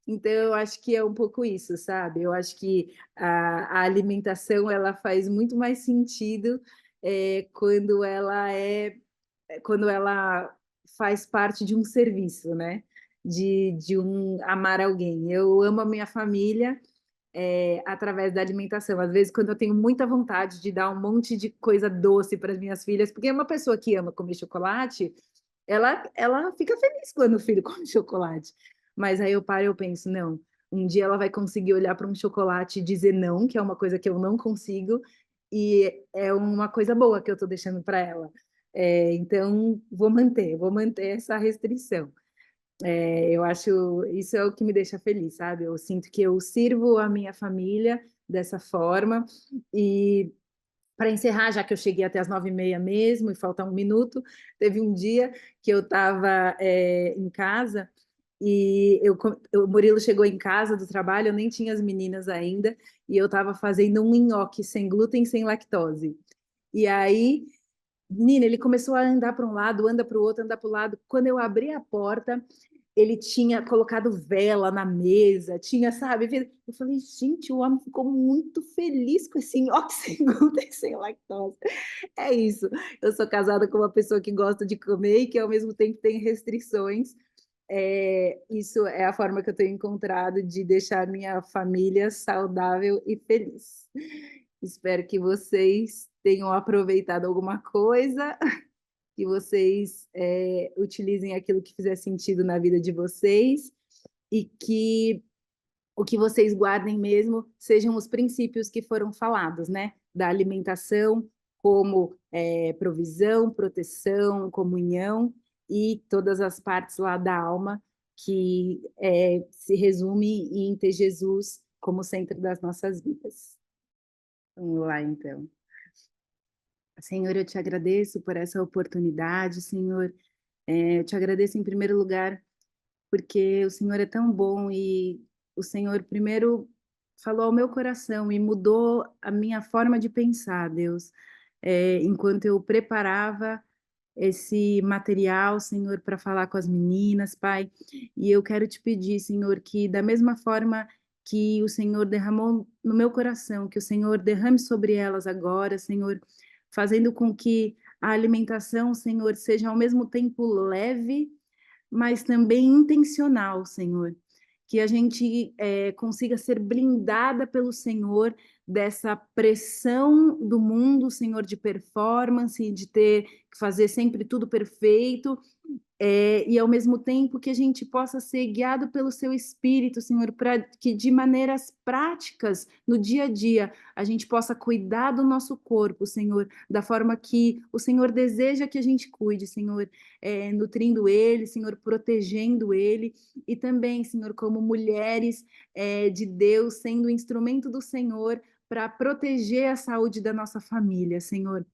Então, eu acho que é um pouco isso, sabe? Eu acho que a alimentação ela faz muito mais sentido quando ela faz parte de um serviço, né? De um amar alguém. Eu amo a minha família através da alimentação. Às vezes, quando eu tenho muita vontade de dar um monte de coisa doce para as minhas filhas, porque uma pessoa que ama comer chocolate, ela fica feliz quando o filho come chocolate. Mas aí eu paro e eu penso, não, um dia ela vai conseguir olhar para um chocolate e dizer não, que é uma coisa que eu não consigo, e é uma coisa boa que eu estou deixando para ela. Então, vou manter essa restrição. Eu acho isso é o que me deixa feliz, sabe? Eu sinto que eu sirvo a minha família dessa forma. E para encerrar, já que eu cheguei até as 9h30 mesmo, e falta um minuto, teve um dia que eu estava em casa e o Murilo chegou em casa do trabalho, eu nem tinha as meninas ainda, e eu estava fazendo um nhoque sem glúten, sem lactose. E aí, menina, ele começou a andar para um lado, anda para o outro, anda para o lado. Quando eu abri a porta, ele tinha colocado vela na mesa, tinha, sabe? Eu falei, gente, o homem ficou muito feliz com esse nhoque sem glúten, sem lactose. É isso. Eu sou casada com uma pessoa que gosta de comer e que ao mesmo tempo tem restrições. Isso é a forma que eu tenho encontrado de deixar minha família saudável e feliz. Espero que vocês tenham aproveitado alguma coisa, que vocês utilizem aquilo que fizer sentido na vida de vocês e que o que vocês guardem mesmo sejam os princípios que foram falados, né? Da alimentação como provisão, proteção, comunhão e todas as partes lá da alma que se resume em ter Jesus como centro das nossas vidas. Vamos lá, então. Senhor, eu te agradeço por essa oportunidade, Senhor. Eu te agradeço em primeiro lugar porque o Senhor é tão bom e o Senhor primeiro falou ao meu coração e mudou a minha forma de pensar, Deus. Enquanto eu preparava esse material, Senhor, para falar com as meninas, Pai, e eu quero te pedir, Senhor, que da mesma forma que o Senhor derramou no meu coração, que o Senhor derrame sobre elas agora, Senhor, fazendo com que a alimentação, Senhor, seja ao mesmo tempo leve mas também intencional, Senhor. Que a gente consiga ser blindada pelo Senhor dessa pressão do mundo, Senhor, de performance, de ter que fazer sempre tudo perfeito, e ao mesmo tempo que a gente possa ser guiado pelo seu Espírito, Senhor, para que de maneiras práticas, no dia a dia, a gente possa cuidar do nosso corpo, Senhor, da forma que o Senhor deseja que a gente cuide, Senhor, nutrindo ele, Senhor, protegendo ele, e também, Senhor, como mulheres de Deus, sendo instrumento do Senhor para proteger a saúde da nossa família, Senhor.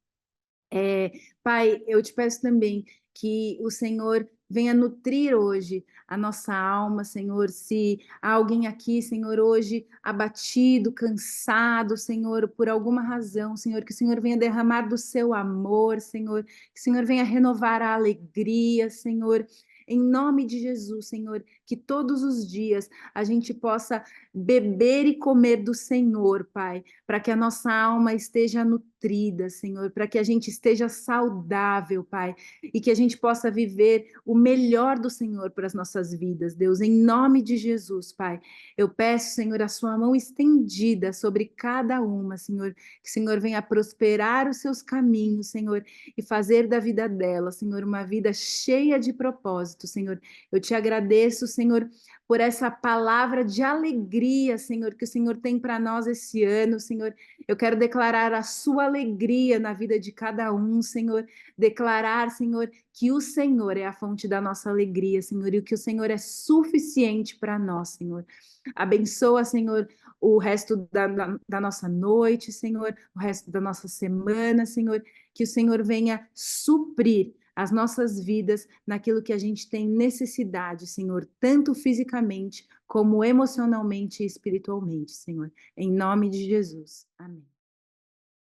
É, Pai, eu te peço também que o Senhor venha nutrir hoje a nossa alma, Senhor. Se há alguém aqui, Senhor, hoje abatido, cansado, Senhor, por alguma razão, Senhor, que o Senhor venha derramar do seu amor, Senhor, que o Senhor venha renovar a alegria, Senhor. em nome de Jesus, Senhor, que todos os dias a gente possa beber e comer do Senhor, Pai, para que a nossa alma esteja nutrida, Senhor, para que a gente esteja saudável, Pai, e que a gente possa viver o melhor do Senhor para as nossas vidas, Deus, em nome de Jesus, Pai. Eu peço, Senhor, a sua mão estendida sobre cada uma, Senhor, que o Senhor venha prosperar os seus caminhos, Senhor, e fazer da vida dela, Senhor, uma vida cheia de propósito, Senhor. Eu te agradeço, Senhor, por essa palavra de alegria, Senhor, que o Senhor tem para nós esse ano, Senhor. Eu quero declarar a sua alegria na vida de cada um, Senhor. Declarar, Senhor, que o Senhor é a fonte da nossa alegria, Senhor, e que o Senhor é suficiente para nós, Senhor. Abençoa, Senhor, o resto da nossa noite, Senhor, o resto da nossa semana, Senhor, que o Senhor venha suprir as nossas vidas naquilo que a gente tem necessidade, Senhor, tanto fisicamente como emocionalmente e espiritualmente, Senhor. Em nome de Jesus. Amém.